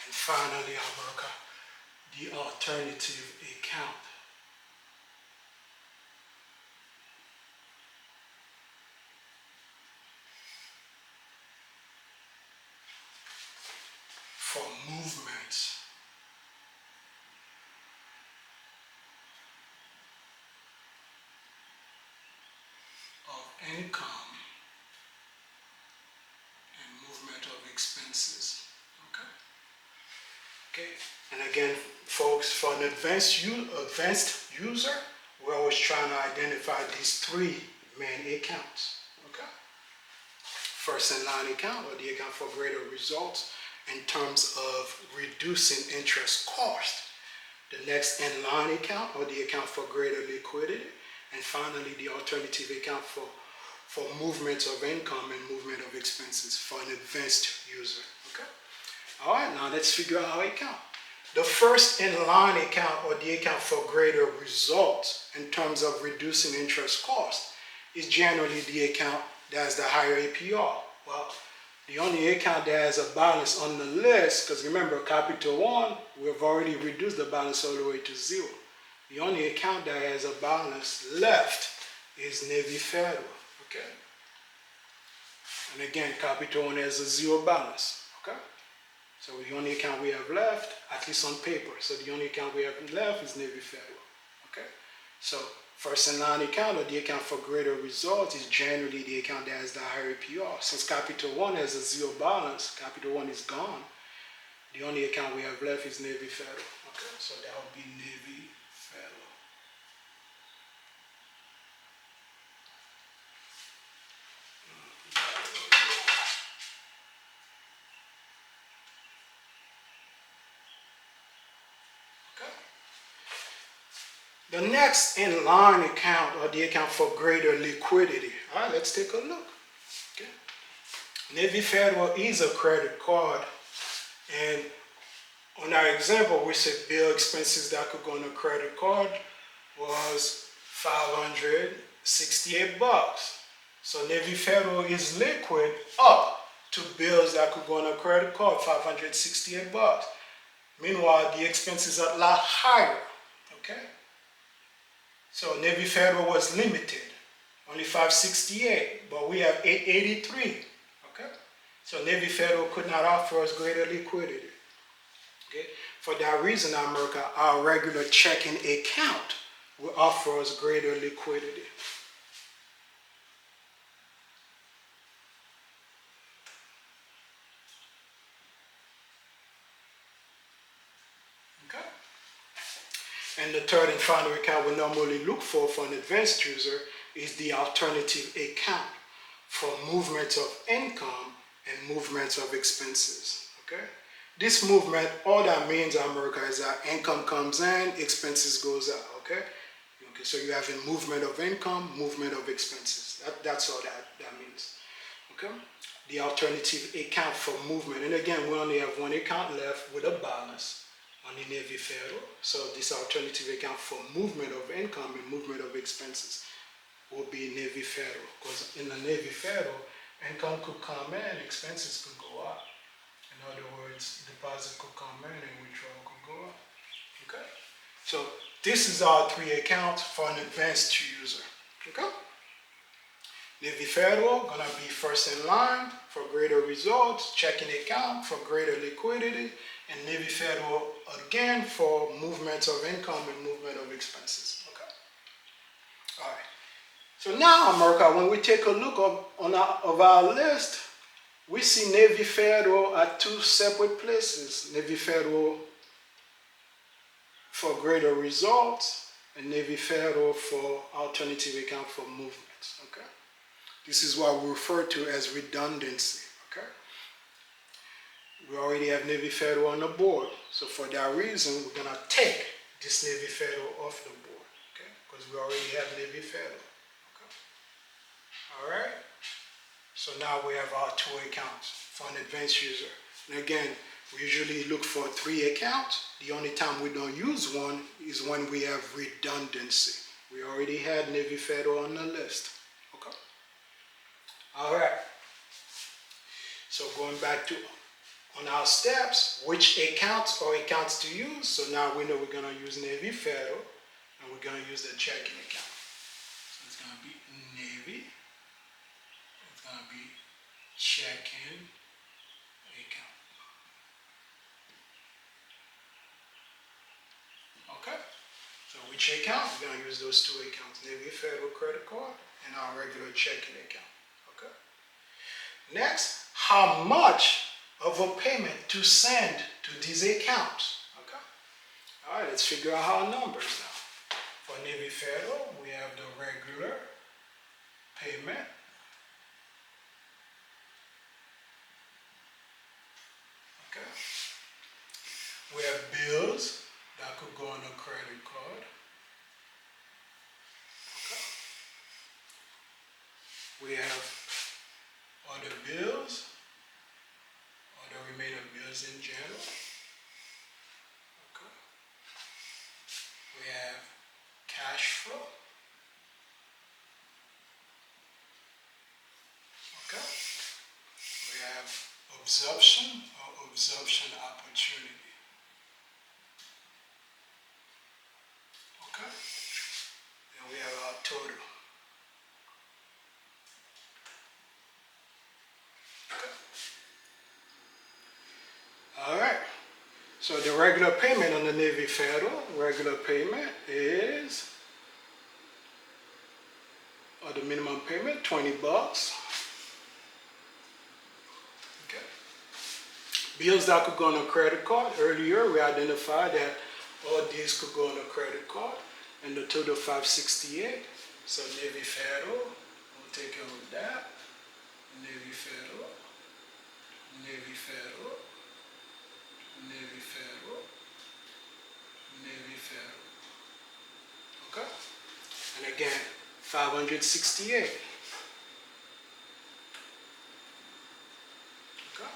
And finally, America, the alternative account. For movements of income and movement of expenses. Okay. And again, folks, for an advanced user, we're always trying to identify these three main accounts. Okay. First in line account, or the account for greater results in terms of reducing interest cost. The next in line account, or the account for greater liquidity. And finally, the alternative account for movements of income and movement of expenses for an advanced user. Okay. All right, now let's figure out how it count. The first in-line account, or the account for greater results in terms of reducing interest cost, is generally the account that has the higher APR. Well, the only account that has a balance on the list, because remember, Capital One, we've already reduced the balance all the way to 0. The only account that has a balance left is Navy Federal. Okay? And again, Capital One has a 0 balance. Okay? So the only account we have left, at least on paper, so the only account we have left is Navy Federal. Okay? So first in line account, or the account for greater results, is generally the account that has the higher APR. Since Capital One has a 0 balance, Capital One is gone. The only account we have left is Navy Federal. Okay? So that would be Navy Federal. The next in line account, or the account for greater liquidity. All right, let's take a look. Okay. Navy Federal is a credit card, and on our example, we said bill expenses that could go on a credit card was $568. So Navy Federal is liquid up to bills that could go on a credit card, $568. Meanwhile, the expenses are a lot higher. Okay. So Navy Federal was limited, only 568, but we have 883. Okay, so Navy Federal could not offer us greater liquidity. Okay, for that reason, America, our regular checking account will offer us greater liquidity. And the third and final account we normally look for an advanced user is the alternative account for movements of income and movements of expenses. Okay? This movement, all that means, America, is that income comes in, expenses goes out. Okay? Okay, so you have a movement of income, movement of expenses. That's all that means. Okay? The alternative account for movement. And again, we only have one account left with a balance on the Navy Federal. So this alternative account for movement of income and movement of expenses will be Navy Federal. Because in the Navy Federal, income could come in, expenses could go up. In other words, deposit could come in and withdrawal could go up. Okay? So this is our three accounts for an advanced user. Okay? Navy Federal gonna be first in line for greater results, checking account for greater liquidity, and Navy Federal again for movements of income and movement of expenses. Okay. All right. So now, America, when we take a look of our list, we see Navy Federal at two separate places. Navy Federal for greater results and Navy Federal for alternative account for movements. Okay. This is what we refer to as redundancy. Okay. We already have Navy Federal on the board. So for that reason, we're going to take this Navy Federal off the board. Okay. Because we already have Navy Federal. Okay. All right. So now we have our two accounts for an advanced user. And again, We usually look for 3 accounts. The only time we don't use one is when we have redundancy. We already had Navy Federal on the list. Okay. All right. So going back to on our steps, which accounts or accounts to use. So now we know we're going to use Navy Federal and we're going to use the checking account. So it's going to be Navy. It's going to be checking account. Okay. So which account? We're going to use those 2 accounts, Navy Federal credit card and our regular checking account. Okay. Next, how much of a payment to send to these accounts? Okay. All right, let's figure out our numbers now. For Navy Federal, we have the regular payment. Okay. We have bills that could go on a credit card. Okay. We have other bills, other remaining bills in general. Okay. We have cash flow. Okay. We have absorption or absorption opportunity. Okay. And we have our total. All right, so the regular payment on the Navy Federal, regular payment is, or the minimum payment, $20. Okay. Bills that could go on a credit card. Earlier we identified that all these could go on a credit card, and the total $568. So Navy Federal, we'll take care of that. Navy Federal, Navy Federal, Navy Federal, Navy Federal. Okay? And again, 568. Okay?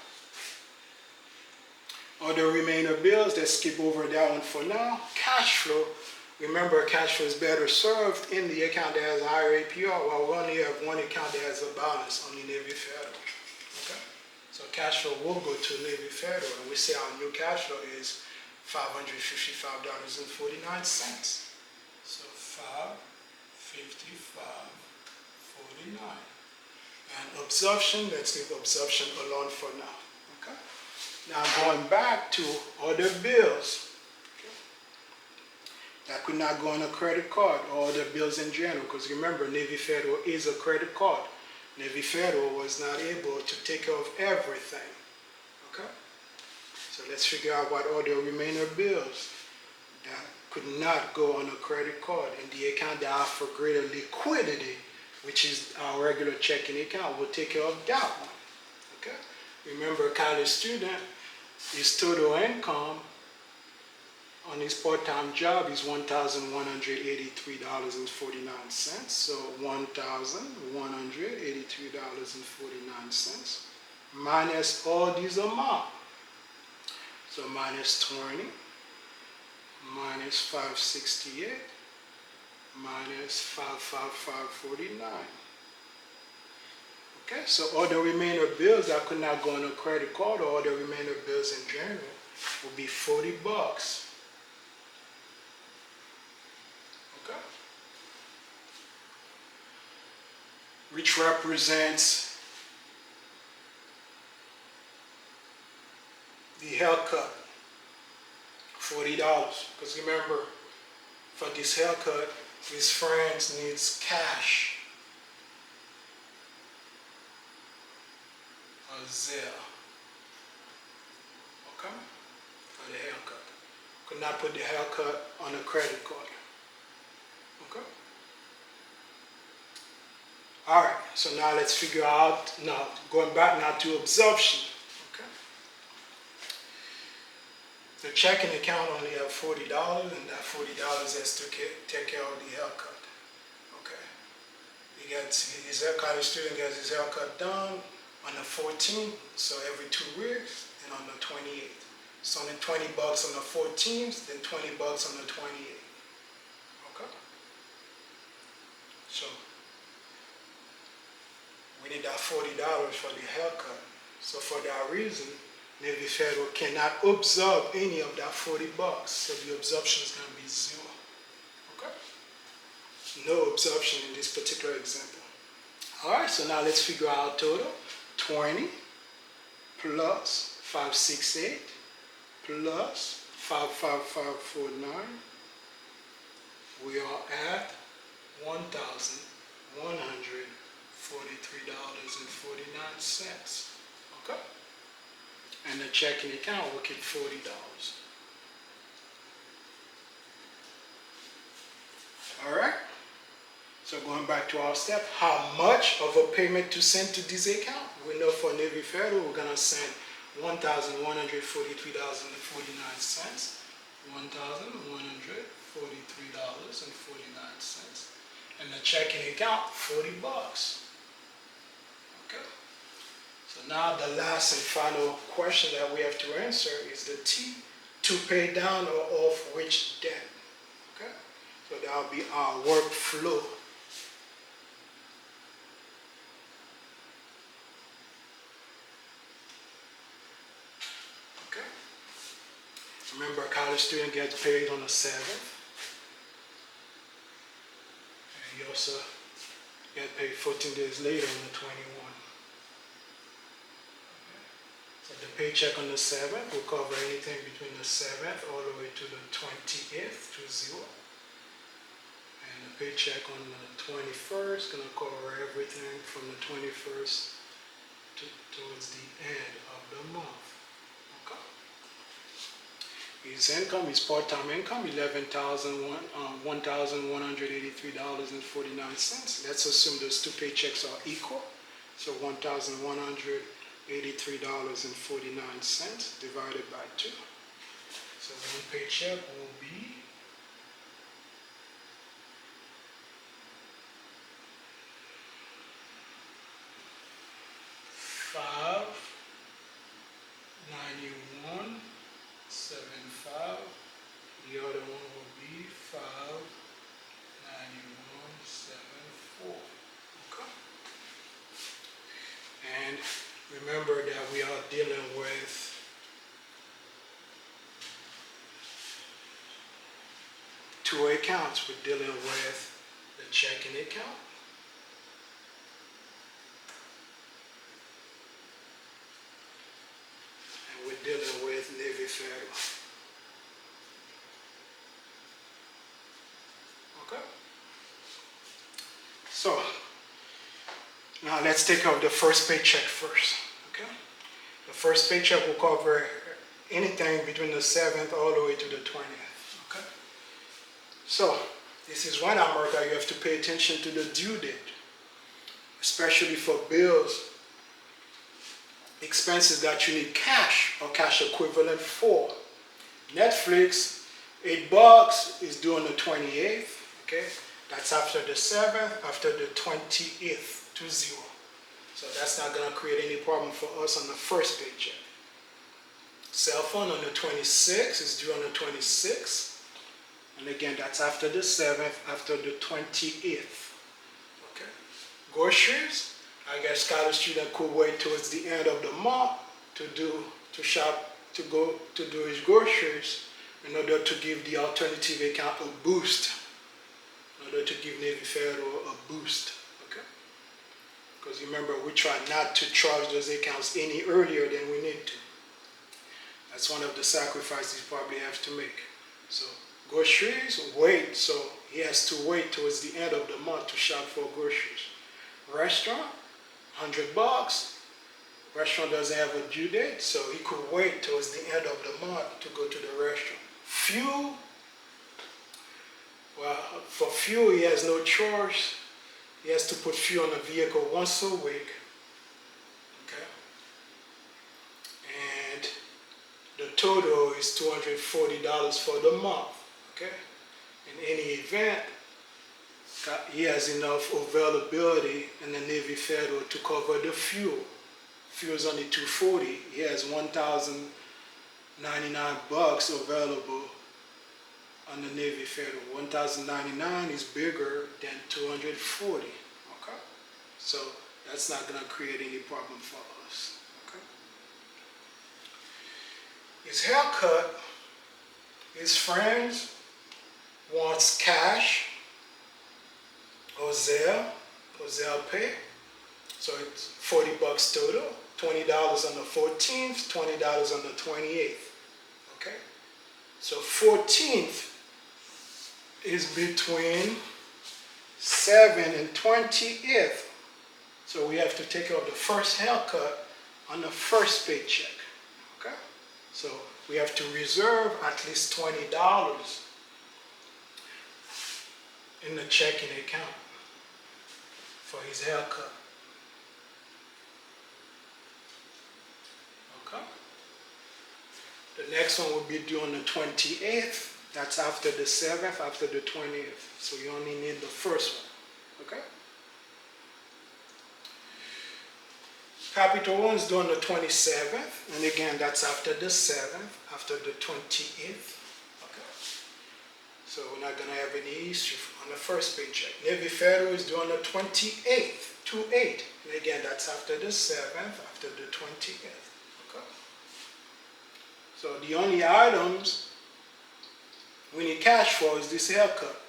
All the remainder bills, let's skip over that one for now. Cash flow. Remember, cash flow is better served in the account that has a higher APR, while we only have one account that has a balance, only Navy Federal. Okay? So cash flow will go to Navy Federal, and we say our new cash flow is $555.49. So $555.49. And absorption, let's leave absorption alone for now. Okay. Now going back to other bills. That could not go on a credit card or other bills in general, because remember, Navy Federal is a credit card. Navy Federal was not able to take care of everything. Okay? So let's figure out what are the remainder bills that could not go on a credit card, and the account that offer greater liquidity, which is our regular checking account, will take care of that one. Okay? Remember, a college student, his total income on his part-time job is $1,183.49. So $1,183.49 minus all these amounts. So minus 20, minus 568, minus 555.49. Okay, so all the remainder bills that could not go on a credit card, or all the remainder bills in general, will be $40. Okay, which represents the haircut, $40. Because remember, for this haircut, his friends needs cash. Or Zelle. Okay? For the haircut. Could not put the haircut on a credit card. Okay? Alright, so now let's figure out, now going back now to absorption. Okay? The checking account only have $40, and that $40 has to take care of the haircut. Okay? He gets his college student gets his haircut done on the 14th, so every 2 weeks, and on the 28th. So then $20 on the 14th, then $20 on the 28th. Okay? So we need that $40 for the haircut. So for that reason, Navy Federal cannot absorb any of that $40. So the absorption is going to be 0. Okay? No absorption in this particular example. Alright, so now let's figure out total. 20 plus 568 plus 55549. We are at $1,143.49. Okay? And the checking account will keep $40. Alright? So going back to our step, how much of a payment to send to this account? We know for Navy Federal, we're going to send $1,143.49. $1,143.49. And the checking account, $40. Okay. So now the last and final question that we have to answer is the T, to pay down or off which debt. Okay. So that will be our workflow. Remember, a college student gets paid on the 7th. And you also get paid 14 days later on the 21. Okay. So the paycheck on the 7th will cover anything between the 7th all the way to the 20th to 0. And the paycheck on the 21st is going to cover everything from the 21st towards the end of the month. His income, his part-time income, $1,183.49. Let's assume those two paychecks are equal. So $1,183.49 divided by 2. So one paycheck will be $591.75. The other one will be $591.74. Okay. And remember that we are dealing with two accounts. We're dealing with the checking account and we're dealing with Navy Federal. Okay. So now let's take out the first paycheck first. Okay. The first paycheck will cover anything between the 7th all the way to the 20th. Okay. So this is when America you have to pay attention to the due date, especially for bills, expenses that you need cash or cash equivalent for. Netflix, $8 is due on the 28th. Okay, that's after the 7th, after the 20th to 0. So that's not going to create any problem for us on the first paycheck. Cell phone on the 26th is due on the 26th. And again, that's after the 7th, after the 20th. Okay. Groceries, I guess college student could wait towards the end of the month to shop, to go to do his groceries in order to give the alternative account a boost. In order to give Navy Federal a boost. Okay. Because remember, we try not to charge those accounts any earlier than we need to. That's one of the sacrifices you probably have to make. So groceries, wait. So he has to wait towards the end of the month to shop for groceries. Restaurant, $100. Restaurant doesn't have a due date, so he could wait towards the end of the month to go to the restaurant. Fuel, well, for fuel he has no choice. He has to put fuel on the vehicle once a week. Okay. And the total is $240 for the month. Okay. In any event, he has enough availability in the Navy Federal to cover the fuel fuel's only $2.40. He has $1,099 available on the Navy Federal. $1,099 is bigger than $240. Okay, so that's not going to create any problem for us. Okay, his haircut, his friends wants cash or Zelle pay. So it's $40 total, $20 on the 14th, $20 on the 28th. Okay, so 14th is between 7th and 20th. So we have to take out the first haircut on the first paycheck. Okay, so we have to reserve at least $20 in the checking account for his haircut. Okay. The next one will be due on the 28th. That's after the 7th, after the 20th. So you only need the first one. Okay. Capital 1 is due on the 27th. And again, that's after the 7th, after the 28th. So we're not going to have any issue on the first paycheck. Navy Federal is due on the 28th, 2/8. And again, that's after the 7th, after the 20th. Okay. So the only items we need cash for is this haircut.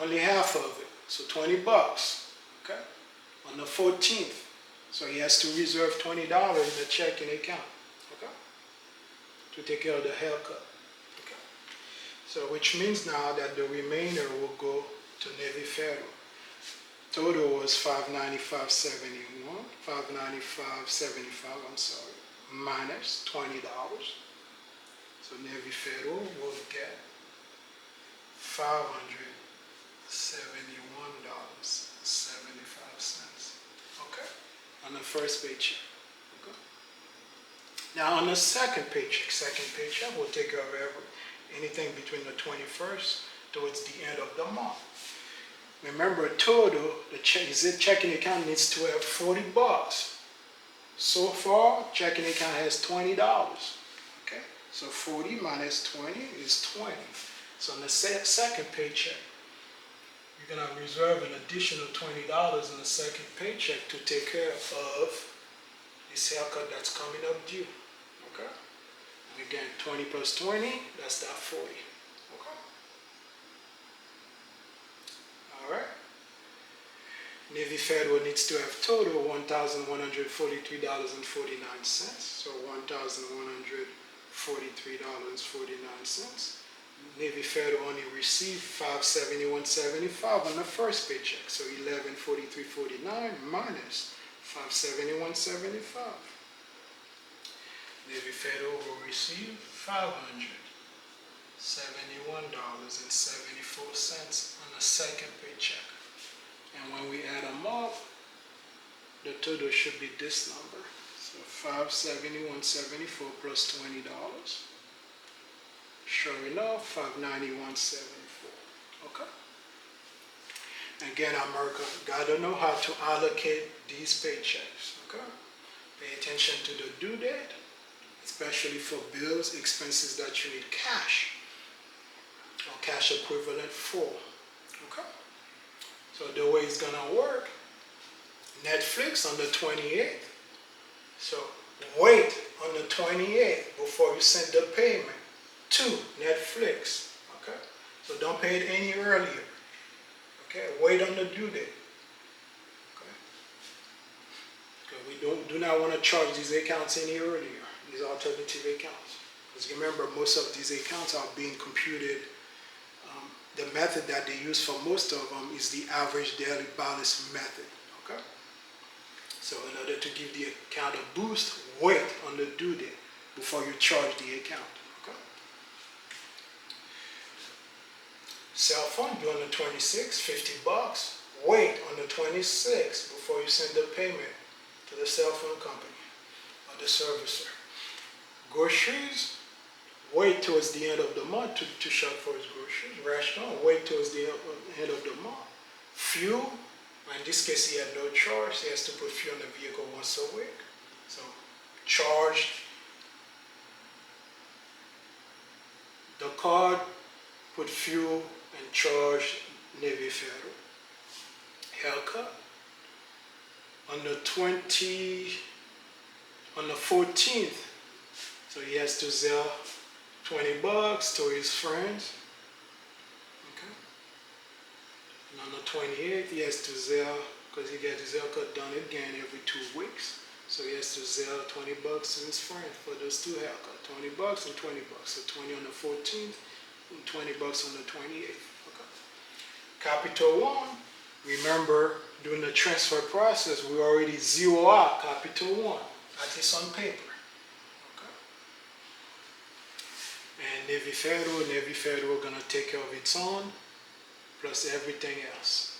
Only half of it. So $20. Okay. On the 14th. So he has to reserve $20 in the checking account. Okay. To take care of the haircut. So which means now that the remainder will go to Navy Federal. Total was $595.71, $595.75, I'm sorry, minus $20. So Navy Federal will get $571.75. Okay? On the first paycheck. Okay? Now on the second paycheck will take care of anything between the 21st towards the end of the month. Remember, total, his checking account needs to have $40. So far, checking account has $20. Okay, so 40 minus 20 is 20. So on the second paycheck, you're going to reserve an additional $20 in the second paycheck to take care of this haircut that's coming up due. Okay. Again, 20 plus 20, that's that 40. Okay. All right. Navy Federal needs to have total $1,143.49. So $1,143.49. Navy Federal only received $571.75 on the first paycheck. So $1143.49 minus $571.75. Navy Federal will receive $571.74 on the second paycheck. And when we add them up, the total should be this number. So $571.74 plus $20. Sure enough, $591.74. Okay? Again, America, gotta know how to allocate these paychecks. Okay? Pay attention to the due date, especially for bills, expenses that you need cash or cash equivalent for. Okay? So the way it's gonna work, Netflix on the 28th. So wait on the 28th before you send the payment to Netflix. Okay? So don't pay it any earlier. Okay? Wait on the due date. Okay? We do not want to charge these accounts any earlier. These alternative accounts. Because remember, most of these accounts are being computed. The method that they use for most of them is the average daily balance method. Okay? So in order to give the account a boost, wait on the due date before you charge the account. Okay? Cell phone due on the 26th, $50. Wait on the 26th before you send the payment to the cell phone company or the servicer. Groceries, wait towards the end of the month to shop for his groceries. Restaurant, wait towards the end of the month. Fuel, in this case he had no choice. He has to put fuel in the vehicle once a week. So charged. The card put fuel and charged Navy Federal. Haircut. On the 14th, so he has to sell $20 to his friends. Okay. And on the 28th, he has to sell, because he gets his haircut done again every 2 weeks. So he has to sell $20 to his friend for those two haircuts. $20 and $20. So 20 on the 14th and $20 on the 28th. Okay. Capital One, remember during the transfer process, we already zero out Capital One. That is on paper. Okay. And Navy Federal gonna take care of its own, plus everything else.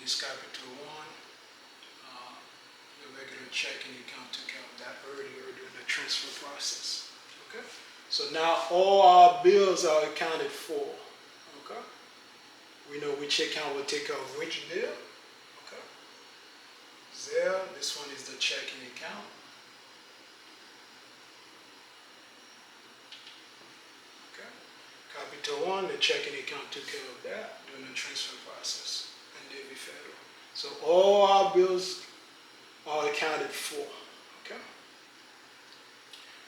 This Capital One, the regular checking account took care of that earlier during the transfer process. Okay? So now all our bills are accounted for. Okay? We know which account will take care of which bill. Okay? There, this one is the checking account. Okay? Capital One, the checking account took care of that during the transfer process. Navy Federal. So all our bills are accounted for, okay?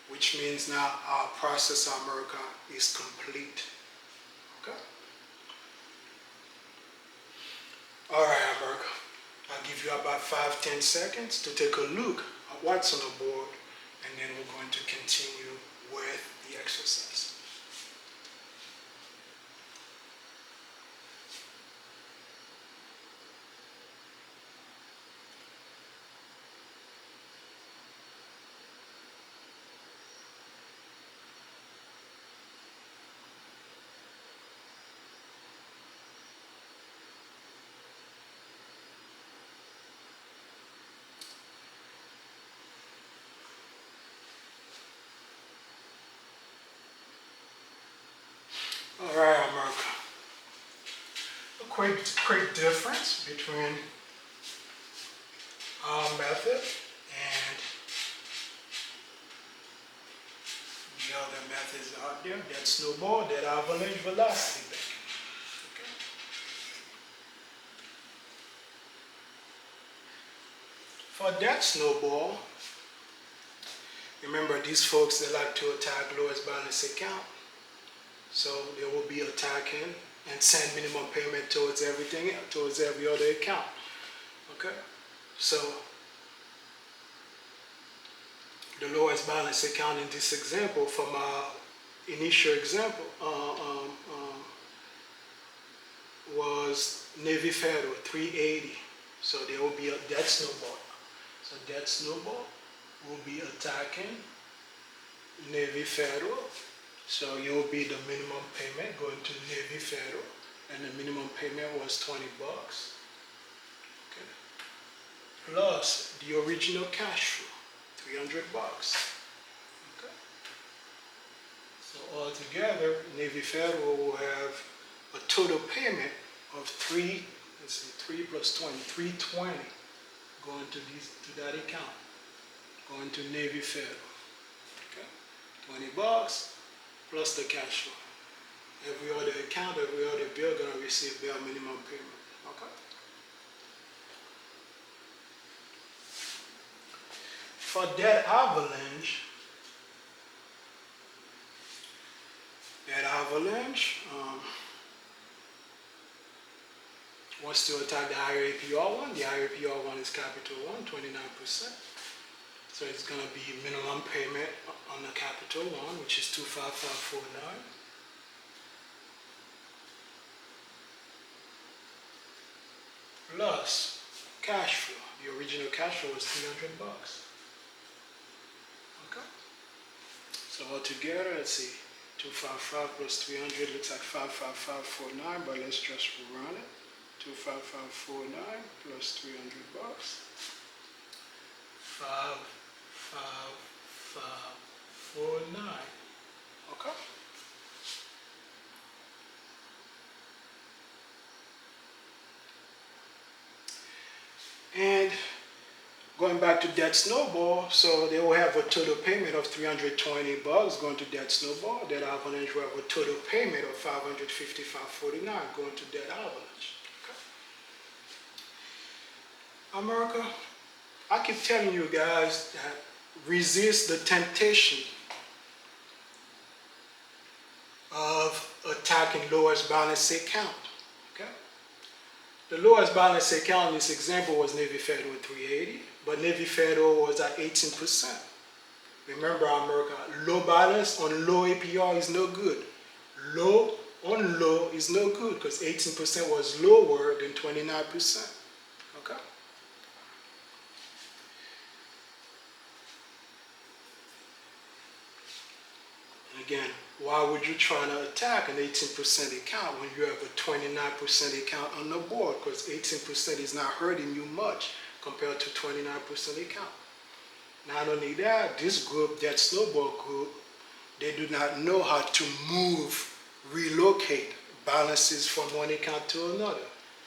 Which means now our process America is complete, okay? All right, America. I'll give you about 5-10 seconds to take a look at what's on the board, and then we're going to continue with the exercise. All right, America. A quick difference between our method and the other methods out there. That snowball, that avalanche velocity thing. Okay. For that snowball, remember these folks, they like to attack lowest balance account. So they will be attacking and send minimum payment towards everything, towards every other account. Okay? So the lowest balance account in this example, from our initial example, was Navy Federal 380. So there will be a debt snowball. So that snowball will be attacking Navy Federal. So you will be the minimum payment going to Navy Federal, and the minimum payment was $20. Okay. Plus the original cash flow, $300. Okay. So altogether, Navy Federal will have a total payment of 3 plus 20, 320 going to that account, going to Navy Federal. Okay. $20 plus the cash flow. Every other account, every other bill gonna receive their minimum payment. Okay. For that avalanche, wants to attack the higher APR one. The higher APR one is Capital One, 29%. So it's going to be minimum payment on the Capital One, which is $25549. Plus cash flow. The original cash flow was $300. Okay. So altogether, let's see, 255 plus 300 looks like 55549, but let's just run it. 25549 plus $300. 55549. Okay. going back to debt snowball, so they will have a total payment of $320 going to debt snowball. Debt avalanche will have a total payment of $555.49 going to debt avalanche. Okay. America, I keep telling you guys that resist the temptation of attacking lowest balance account. Okay? The lowest balance account in this example was Navy Federal 380, but Navy Federal was at 18%. Remember, America, low balance on low APR is no good. Low on low is no good because 18% was lower than 29%. Okay? And again, why would you try to attack an 18% account when you have a 29% account on the board? Because 18% is not hurting you much compared to 29% account. Not only that, this group, that snowball group, they do not know how to move, relocate balances from one account to another.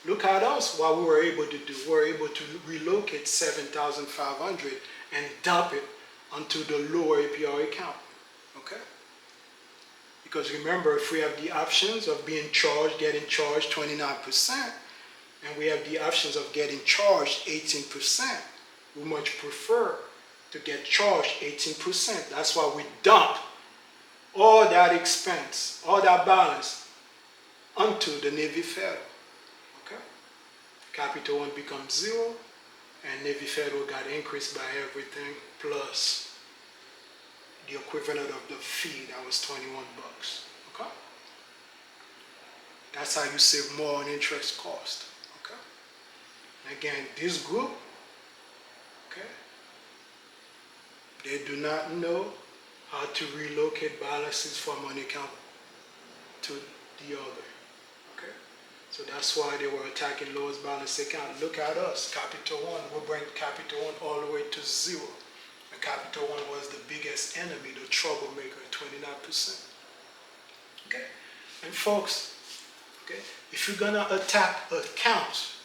Look at us, what we were able to do. We were able to relocate 7,500 and dump it onto the lower APR account. Okay? Because remember, if we have the options of being charged, getting charged 29%, and we have the options of getting charged 18%, we much prefer to get charged 18%. That's why we dump all that expense, all that balance onto the Navy Federal. Okay? Capital One becomes 0, and Navy Federal got increased by everything plus the equivalent of the fee, that was 21 bucks. Okay? That's how you save more on interest cost. Okay? And again, this group, okay, they do not know how to relocate balances from one account to the other. Okay? So that's why they were attacking lowest balance account. Look at us, Capital One, we bring Capital One all the way to 0. And Capital One was the biggest enemy, the troublemaker, 29%. Okay? And folks, okay, if you're gonna attack accounts,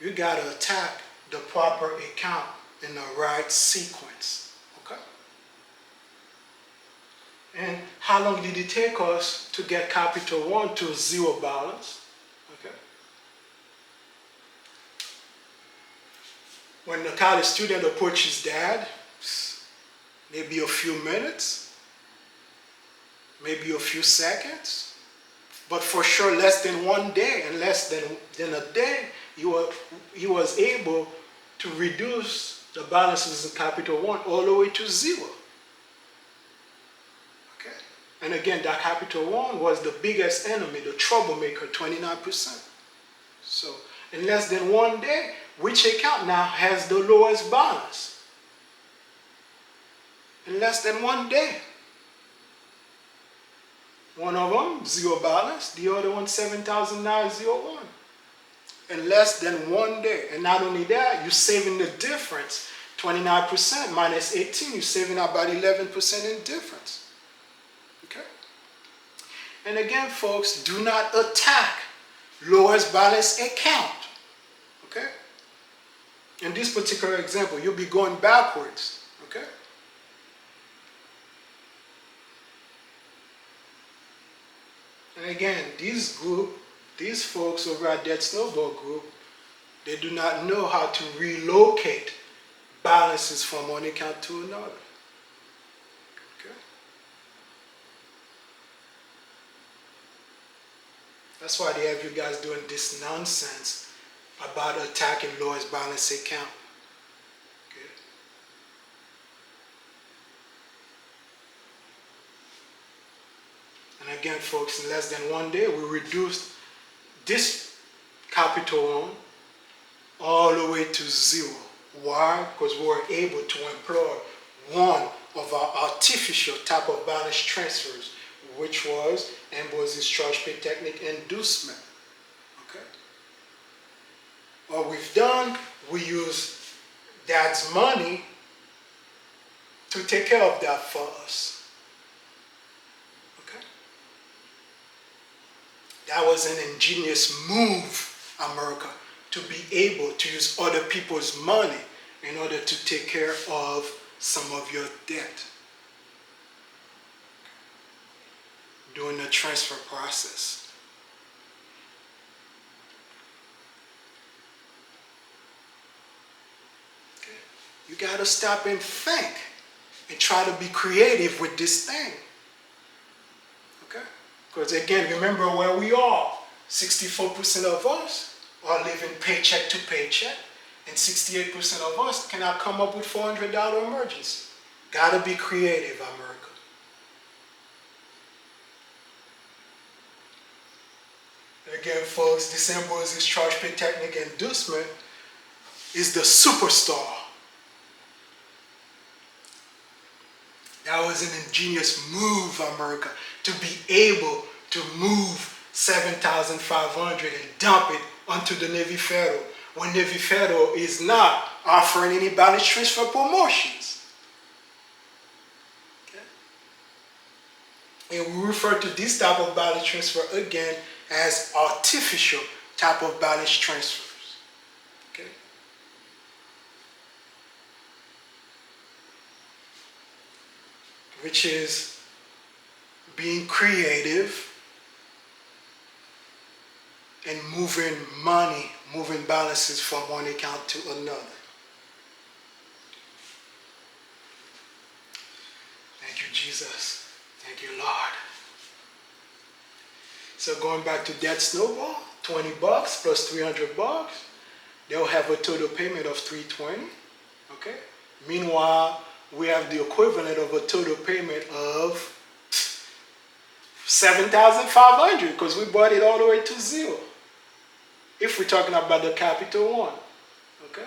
you gotta attack the proper account in the right sequence. Okay? And how long did it take us to get Capital One to 0 balance? Okay? When the college student approaches dad, maybe a few minutes, maybe a few seconds, but for sure less than 1 day, and less than a day, he was able to reduce the balances in Capital One all the way to 0. Okay? And again, that Capital One was the biggest enemy, the troublemaker, 29%. So in less than 1 day, which account now has the lowest balance? In less than 1 day. One of them, 0 balance. The other one, 7,901. In less than 1 day. And not only that, you're saving the difference. 29% minus 18, you're saving about 11% in difference. Okay? And again, folks, do not attack lowest balance account. Okay? In this particular example, you'll be going backwards. Okay? And again, these folks over at that snowball group, they do not know how to relocate balances from one account to another. Okay? That's why they have you guys doing this nonsense about attacking lowest balance account. Okay? And again, folks, in less than 1 day, we reduced this Capital One all the way to 0. Why? Because we were able to employ one of our artificial type of balance transfers, which was Ambroise's charge pay technique, inducement. Okay? What we've done, we use dad's money to take care of that for us. That was an ingenious move, America, to be able to use other people's money in order to take care of some of your debt during the transfer process. Okay. You got to stop and think and try to be creative with this thing. Okay? Because again, remember where we are. 64% of us are living paycheck to paycheck, and 68% of us cannot come up with $400 emergency. Gotta be creative, America. Again, folks, this Ambroise charge pay technique inducement is the superstar. That was an ingenious move, America, to be able to move 7,500 and dump it onto the Navy Federal when Navy Federal is not offering any balance transfer promotions. Okay? And we refer to this type of balance transfer again as artificial type of balance transfers. Okay? Which is being creative and moving money, moving balances from one account to another. Thank you, Jesus. Thank you, Lord. So going back to that snowball, $20 plus $300, they'll have a total payment of $320. Okay. Meanwhile, we have the equivalent of a total payment of $7,500 because we brought it all the way to zero. If we're talking about the capital one, okay?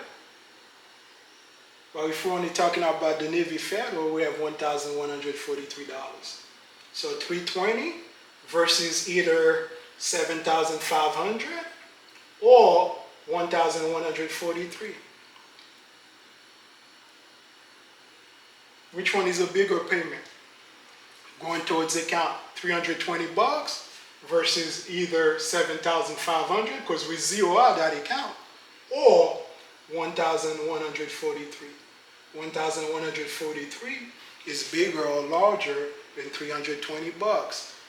But if we're only talking about the Navy Federal, we have $1,143. So $320 versus either $7,500 or $1,143. Which one is a bigger payment? Going towards the account, $320 versus either $7,500 because we zero out that account, or $1,143. $1,143 is bigger or larger than $320.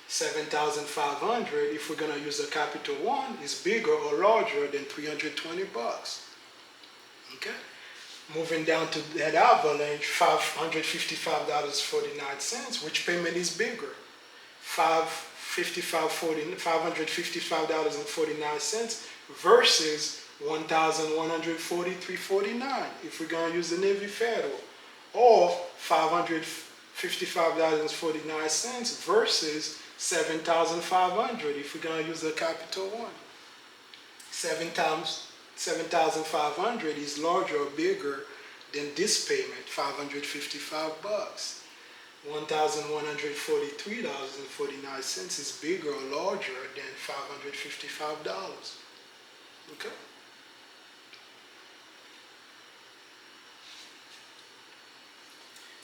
$7,500, if we're going to use a capital one, is bigger or larger than $320. Okay? Moving down to that avalanche, $555.49, which payment is bigger? $555.49 versus $1,143.49 if we're going to use the Navy Federal, or $555.49 versus $7,500 if we're going to use the capital one. 7,500 is larger or bigger than this payment, $555. $1,143.49 is bigger or larger than $555. Okay?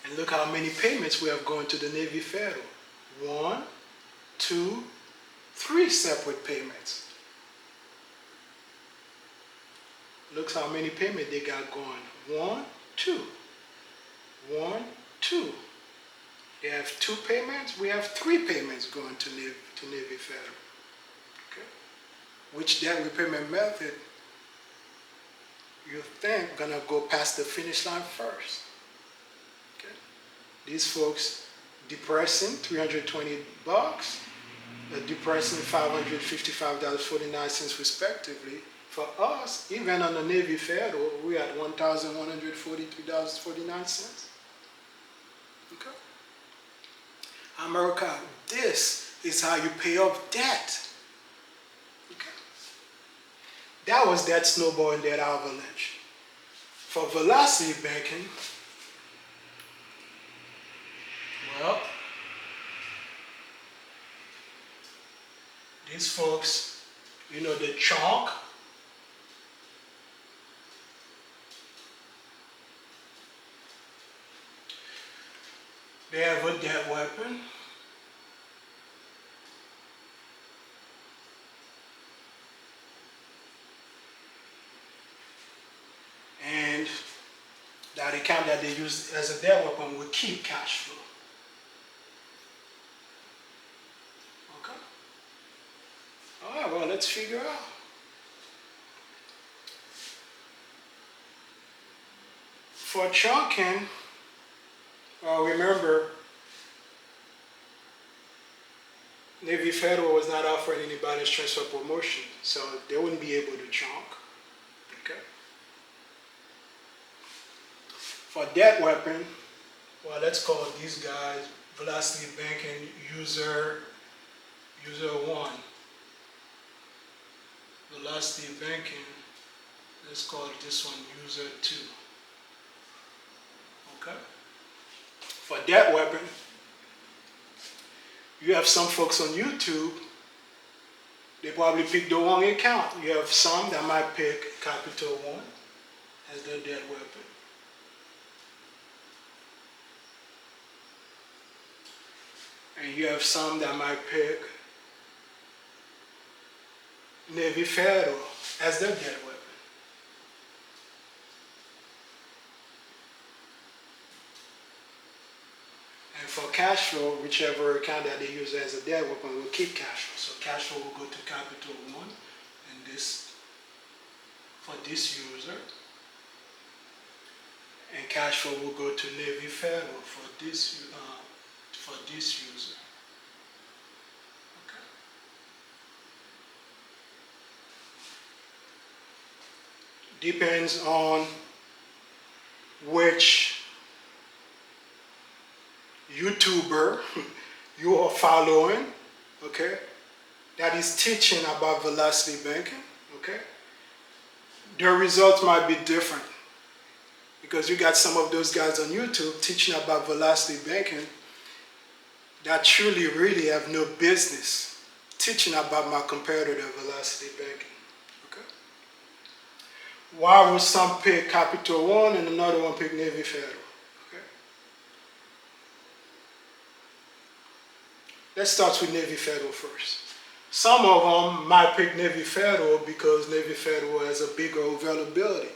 And look how many payments we have going to the Navy Federal. 1, 2, 3 separate payments. Looks how many payments they got going. 1, 2. 1, 2. They have 2 payments. We have 3 payments going to Navy Federal. Okay? Which that repayment method you think gonna go past the finish line first. Okay? These folks depressing $320, depressing $555.49 respectively. For us, even on the Navy Federal, we at $1,143.49. Okay? America, this is how you pay off debt. Okay? That was that snowball and that avalanche. For velocity banking, well, these folks, you know, the chunk, they have a debt weapon. And account that they use as a debt weapon will keep cash flow. Okay? All right, well, let's figure out. For chunking, remember, Navy Federal was not offering any balance transfer promotion, so they wouldn't be able to chunk. Okay. For debt weapon, well, let's call these guys Velocity Banking user 1. Velocity Banking, let's call this one user 2. Okay. For debt weapon, you have some folks on YouTube, they probably pick the wrong account. You have some that might pick Capital One as their debt weapon. And you have some that might pick Navy Federal as their debt weapon. And for cash flow, whichever account that they use as a debt weapon will keep cash flow. So cash flow will go to Capital One, and this for this user. And cash flow will go to Navy Federal for this user. Okay. Depends on which YouTuber you are following, okay, that is teaching about velocity banking, okay. Their results might be different because you got some of those guys on YouTube teaching about velocity banking that truly really have no business teaching about my competitor velocity banking. Okay. Why would some pick Capital One and another one pick Navy Federal? Okay. Let's start with Navy Federal first. Some of them might pick Navy Federal because Navy Federal has a bigger availability,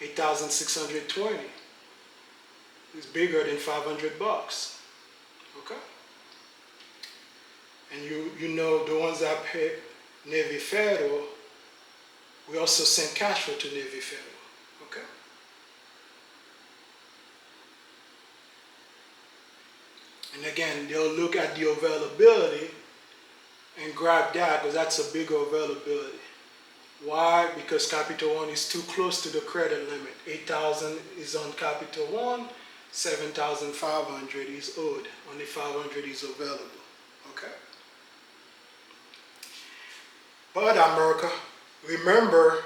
8,620. It's bigger than $500. Okay. And you know the ones that pick Navy Federal, we also send cash flow to Navy Federal. Okay. And again, they'll look at the availability and grab that because that's a bigger availability. Why? Because Capital One is too close to the credit limit. 8,000 is on Capital One, 7,500 is owed. Only 500 is available. Okay. But America, remember,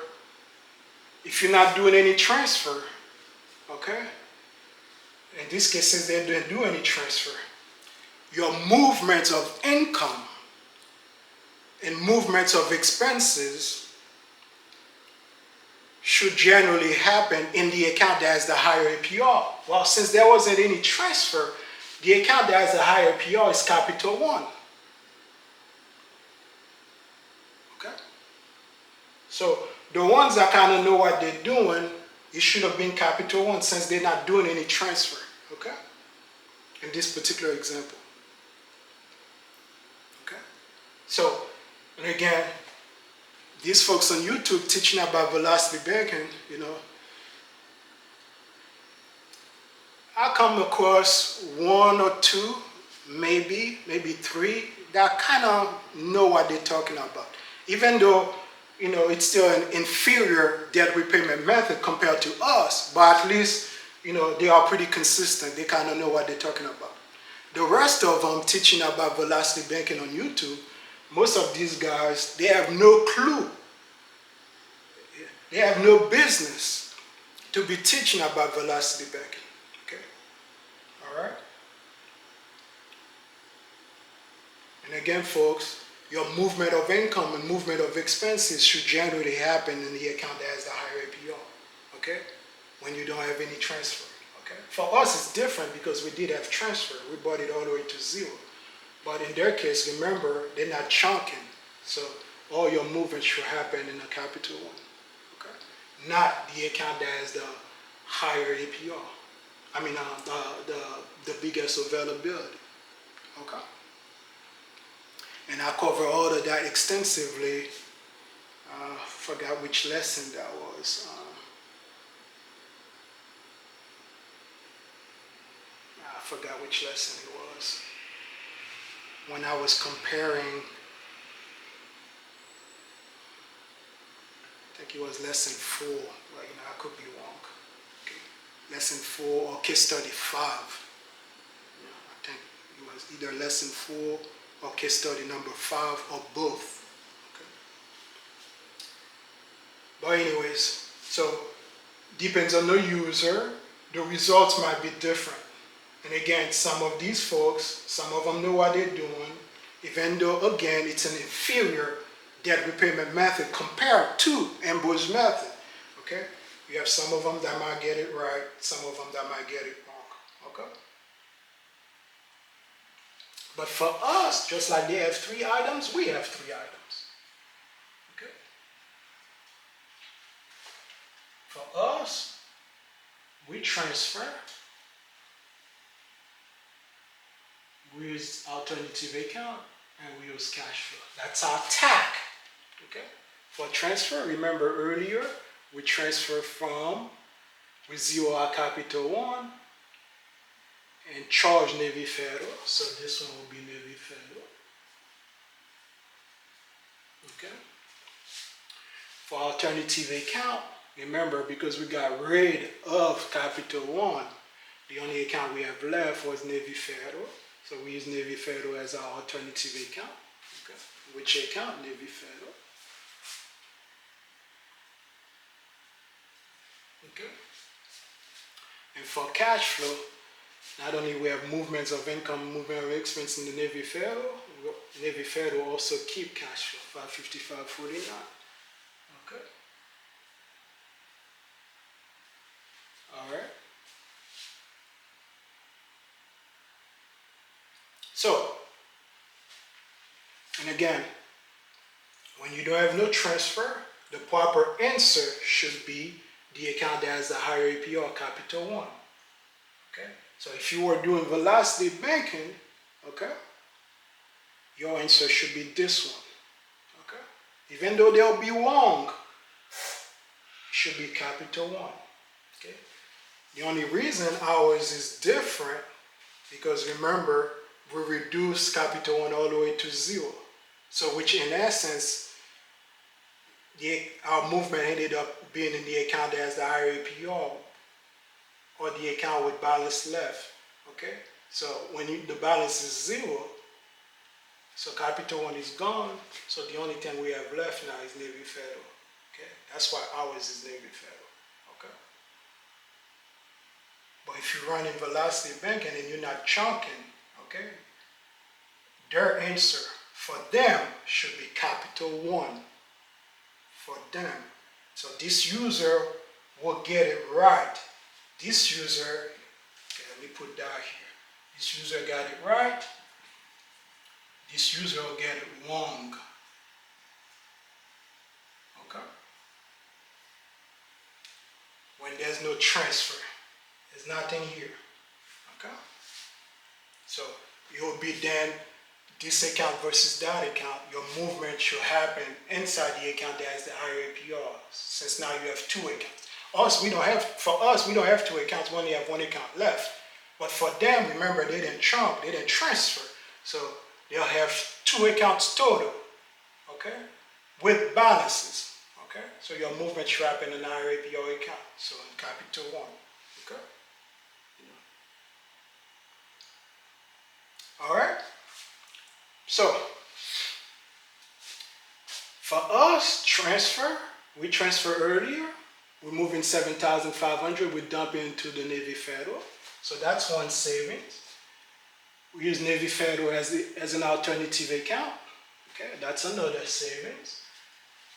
if you're not doing any transfer, okay, in these cases they didn't do any transfer, your movements of income and movements of expenses should generally happen in the account that has the higher APR. Well, since there wasn't any transfer, the account that has the higher APR is Capital One. Okay? So the ones that kind of know what they're doing, it should have been Capital One since they're not doing any transfer. Okay? In this particular example. Okay? So, and again, these folks on YouTube teaching about velocity banking, you know, I come across one or two, maybe three, that kind of know what they're talking about. Even though, you know, it's still an inferior debt repayment method compared to us, but at least, you know, they are pretty consistent. They kind of know what they're talking about. The rest of them teaching about velocity banking on YouTube, most of these guys, they have no clue. They have no business to be teaching about velocity banking. Okay? All right? And again, folks, your movement of income and movement of expenses should generally happen in the account that has the higher APR. Okay? When you don't have any transfer. Okay? For us, it's different because we did have transfer. We brought it all the way to zero. But in their case, remember, they're not chunking. So all your movements should happen in a Capital One. Okay? Not the account that has the higher APR. I mean, the biggest availability. Okay. And I cover all of that extensively. Forgot which lesson that was. I forgot which lesson it was. When I was comparing, I think it was lesson 4. Right now, I could be wrong. Okay. Lesson 4 or case study 5. Yeah, I think it was either lesson 4 or case study number 5 or both. Okay. But anyways, so depends on the user. The results might be different. And again, some of these folks, some of them know what they're doing, even though, again, it's an inferior debt repayment method compared to Ambroise Method. Okay? You have some of them that might get it right, some of them that might get it wrong. Okay? But for us, just like they have 3 items, we have 3 items. Okay? For us, we transfer. We use alternative account and we use cash flow. That's our TAC. Okay? For transfer, remember earlier, we transfer from, we zero our capital 1 and charge Navy Federal. So this one will be Navy Federal. Okay? For alternative account, remember because we got rid of capital 1, the only account we have left was Navy Federal. So we use Navy Federal as our alternative account. Okay. Which account? Navy Federal. Okay. And for cash flow, not only we have movements of income, movement of expense in the Navy Federal also keep cash flow, 555.49. Okay. All right. So, and again, when you don't have no transfer, the proper answer should be the account that has the higher APR, capital 1. Okay? So if you were doing velocity banking, okay, your answer should be this one. Okay? Even though they'll be wrong, it should be capital 1. Okay? The only reason ours is different because remember, we reduce capital 1 all the way to 0. So which in essence, our movement ended up being in the account that has the higher APR or the account with balance left. Okay? So when the balance is 0, so capital 1 is gone, so the only thing we have left now is Navy Federal. Okay? That's why ours is Navy Federal. Okay? But if you run in velocity banking and you're not chunking, okay, their answer for them should be capital 1 for them. So this user will get it right. This user, okay, let me put that here. This user got it right. This user will get it wrong. Okay? When there's no transfer, there's nothing here. Okay? So it will be then this account versus that account. Your movement should happen inside the account that has the higher APR. Since now you have 2 accounts. For us, we don't have 2 accounts. We only have 1 account left. But for them, remember, they didn't chunk, they didn't transfer. So they'll have 2 accounts total. Okay? With balances. Okay? So your movement should happen in the higher APR account. So in capital 1. Okay? All right? So, for us, transfer, we transfer earlier. We're moving 7,500, we dump into the Navy Federal. So that's one savings. We use Navy Federal as an alternative account. Okay, that's another savings.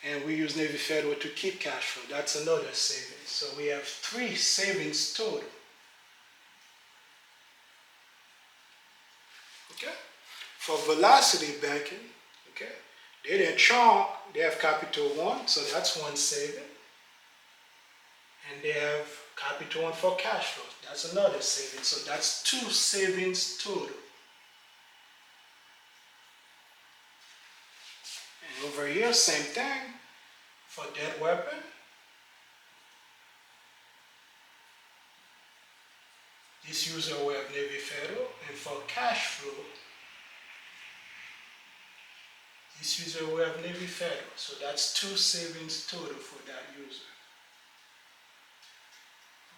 And we use Navy Federal to keep cash flow. That's another savings. So we have 3 savings total. Okay? For velocity banking, okay, they didn't chunk, they have capital 1, so that's one saving. And they have capital and for cash flow. That's another savings. So that's 2 savings total. And over here, same thing for dead weapon. This user will have Navy Federal, and for cash flow, this user will have Navy Federal. So that's 2 savings total for that user.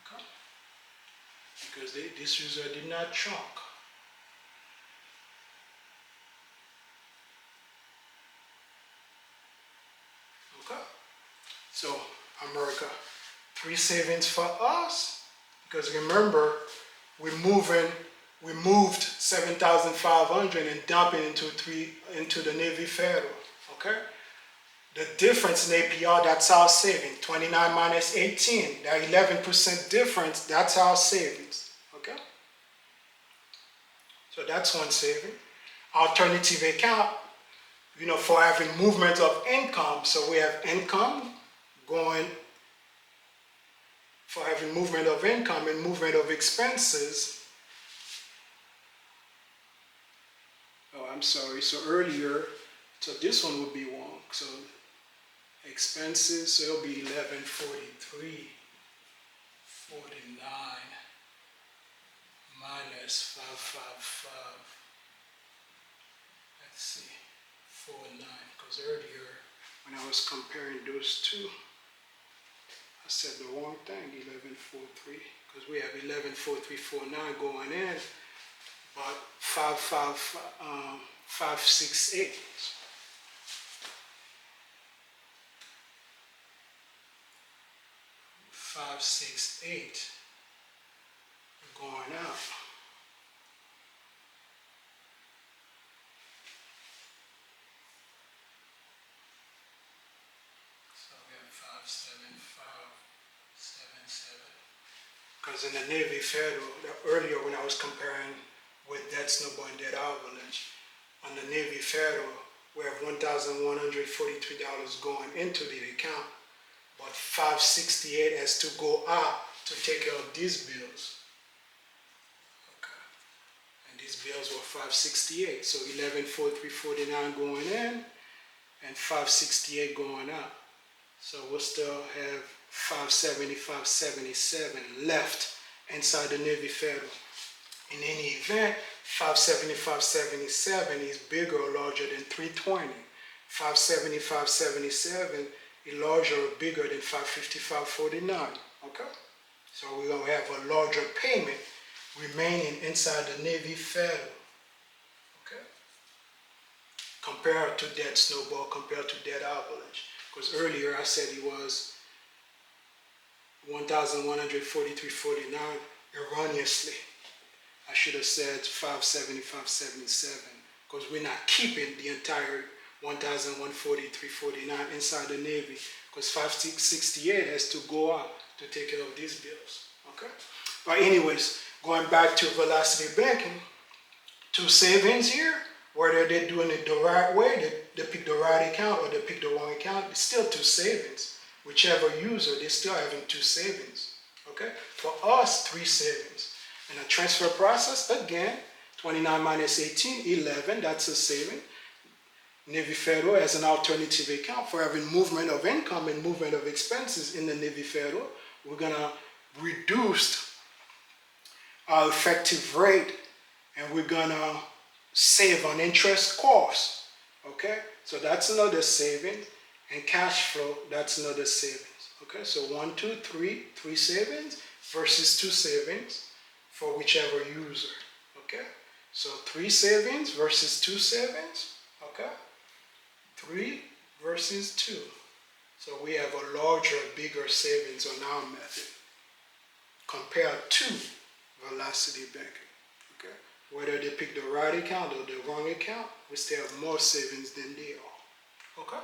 Okay? Because this user did not chunk. Okay? So, America, 3 savings for us. Because remember, we moved 7,500 and dumped it into the Navy Federal. Okay? The difference in APR, that's our saving. 29 minus 18, that 11% difference, that's our savings. Okay? So that's one saving. Alternative account, for having movement of income. So we have income going for having movement of income and movement of expenses. Oh, I'm sorry. So earlier, so this one would be wrong. So expenses, so it'll be 1143.49 minus 555. Let's see, 49. Because earlier, when I was comparing those two, I said the wrong thing, 1143, because we have 1143.49 going in, but 568. 568 going out. Because in the Navy Federal, earlier when I was comparing with that snowball and that avalanche, on the Navy Federal, we have $1,143 going into the account, but 568 has to go out to take care of these bills. Okay. And these bills were 568, so 1143.49 going in and 568 going out. So we'll still have 575.77 left inside the Navy Federal. In any event, 575.77 is bigger or larger than 320. 575.77 is larger or bigger than 555.49. Okay? So we're going to have a larger payment remaining inside the Navy Federal. Okay? Compared to that snowball, compared to that avalanche. Because earlier I said it was 1,143.49 erroneously. I should have said 575.77 because we're not keeping the entire 1,143.49 inside the Navy because 568 has to go out to take care of these bills. Okay? But anyways, going back to velocity banking, 2 savings here, whether they're doing it the right way, they pick the right account or they pick the wrong account, it's still 2 savings. Whichever user, they're still having 2 savings. Okay? For us, 3 savings. And a transfer process, again, 29 minus 18, 11, that's a saving. Navy Federal has an alternative account for having movement of income and movement of expenses in the Navy Federal. We're going to reduce our effective rate and we're going to save on interest costs. Okay? So that's another saving. And cash flow, that's another savings. Okay? So 1, 2, 3, 3 savings versus 2 savings for whichever user. Okay? So 3 savings versus 2 savings. Okay? 3 versus 2. So we have a larger, bigger savings on our method compared to velocity banking. Okay? Whether they pick the right account or the wrong account, we still have more savings than they are. Okay?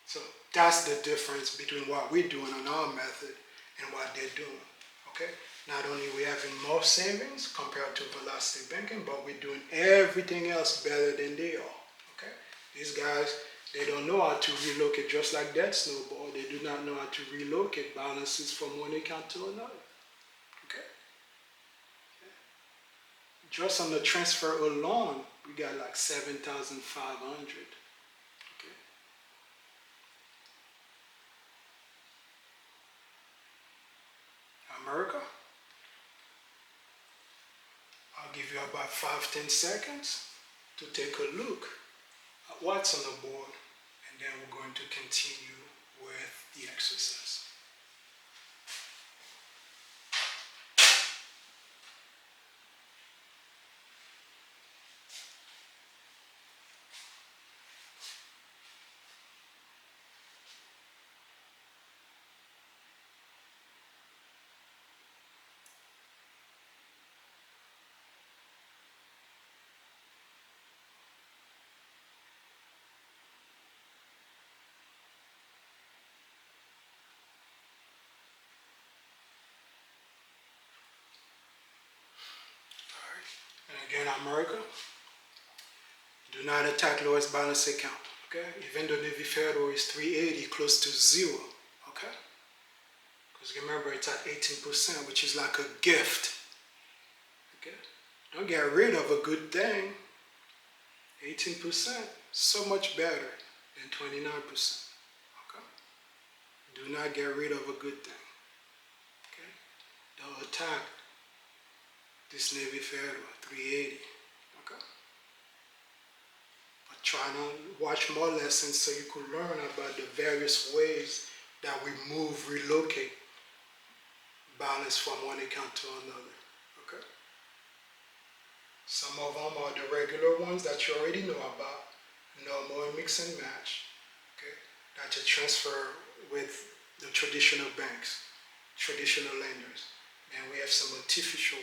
So that's the difference between what we're doing on our method and what they're doing. Okay? Not only are we having more savings compared to velocity banking, but we're doing everything else better than they are. Okay? These guys, they don't know how to relocate just like that snowball. They do do not know how to relocate balances from one account to another. Okay? Just on the transfer alone, we got like 7,500. Okay? America, I'll give you about 5-10 seconds to take a look at what's on the board, and then we're going to continue with the exercise. And again, America, do not attack lowest balance account. Okay? Even though the Federal is 380, close to zero. Okay? Because remember, it's at 18%, which is like a gift. Okay? Don't get rid of a good thing. 18%, so much better than 29%. Okay? Do not get rid of a good thing. Okay? Don't attack this Navy Federal 380. Okay? But try to watch more lessons so you could learn about the various ways that we relocate balance from one account to another. Okay? Some of them are the regular ones that you already know about. Normal mix and match. Okay? That you transfer with the traditional banks, traditional lenders. And we have some artificial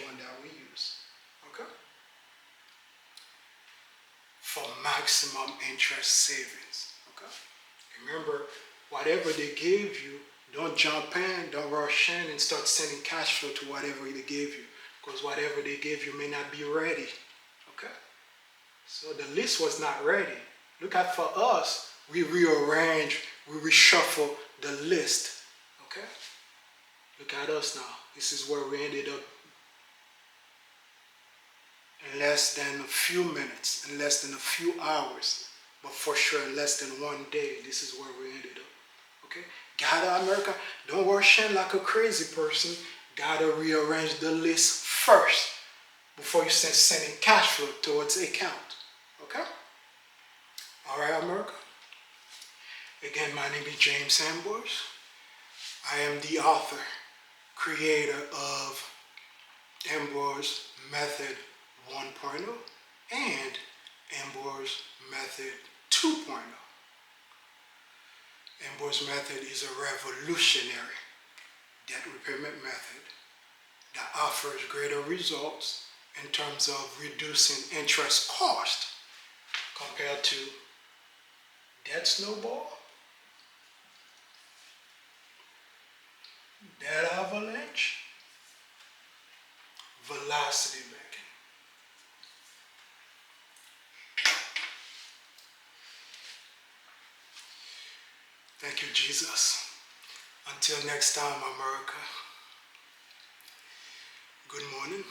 one that we use. Okay? For maximum interest savings. Okay? Remember, whatever they gave you, don't jump in, don't rush in and start sending cash flow to whatever they gave you. Because whatever they gave you may not be ready. Okay? So the list was not ready. Look at, for us, we rearrange, we reshuffle the list. Okay? Look at us now. This is where we ended up in less than a few minutes, in less than a few hours, but for sure in less than one day. This is where we ended up. Okay? Gotta, America, don't rush in like a crazy person. Gotta rearrange the list first before you start sending cash flow towards the account. Okay? All right, America? Again, my name is James Ambroise. I am the author, creator of Ambroise Method 1.0 and Ambroise Method 2.0. Ambroise Method is a revolutionary debt repayment method that offers greater results in terms of reducing interest cost compared to debt snowball, debt avalanche, velocity banking. Thank you, Jesus. Until next time, America. Good morning.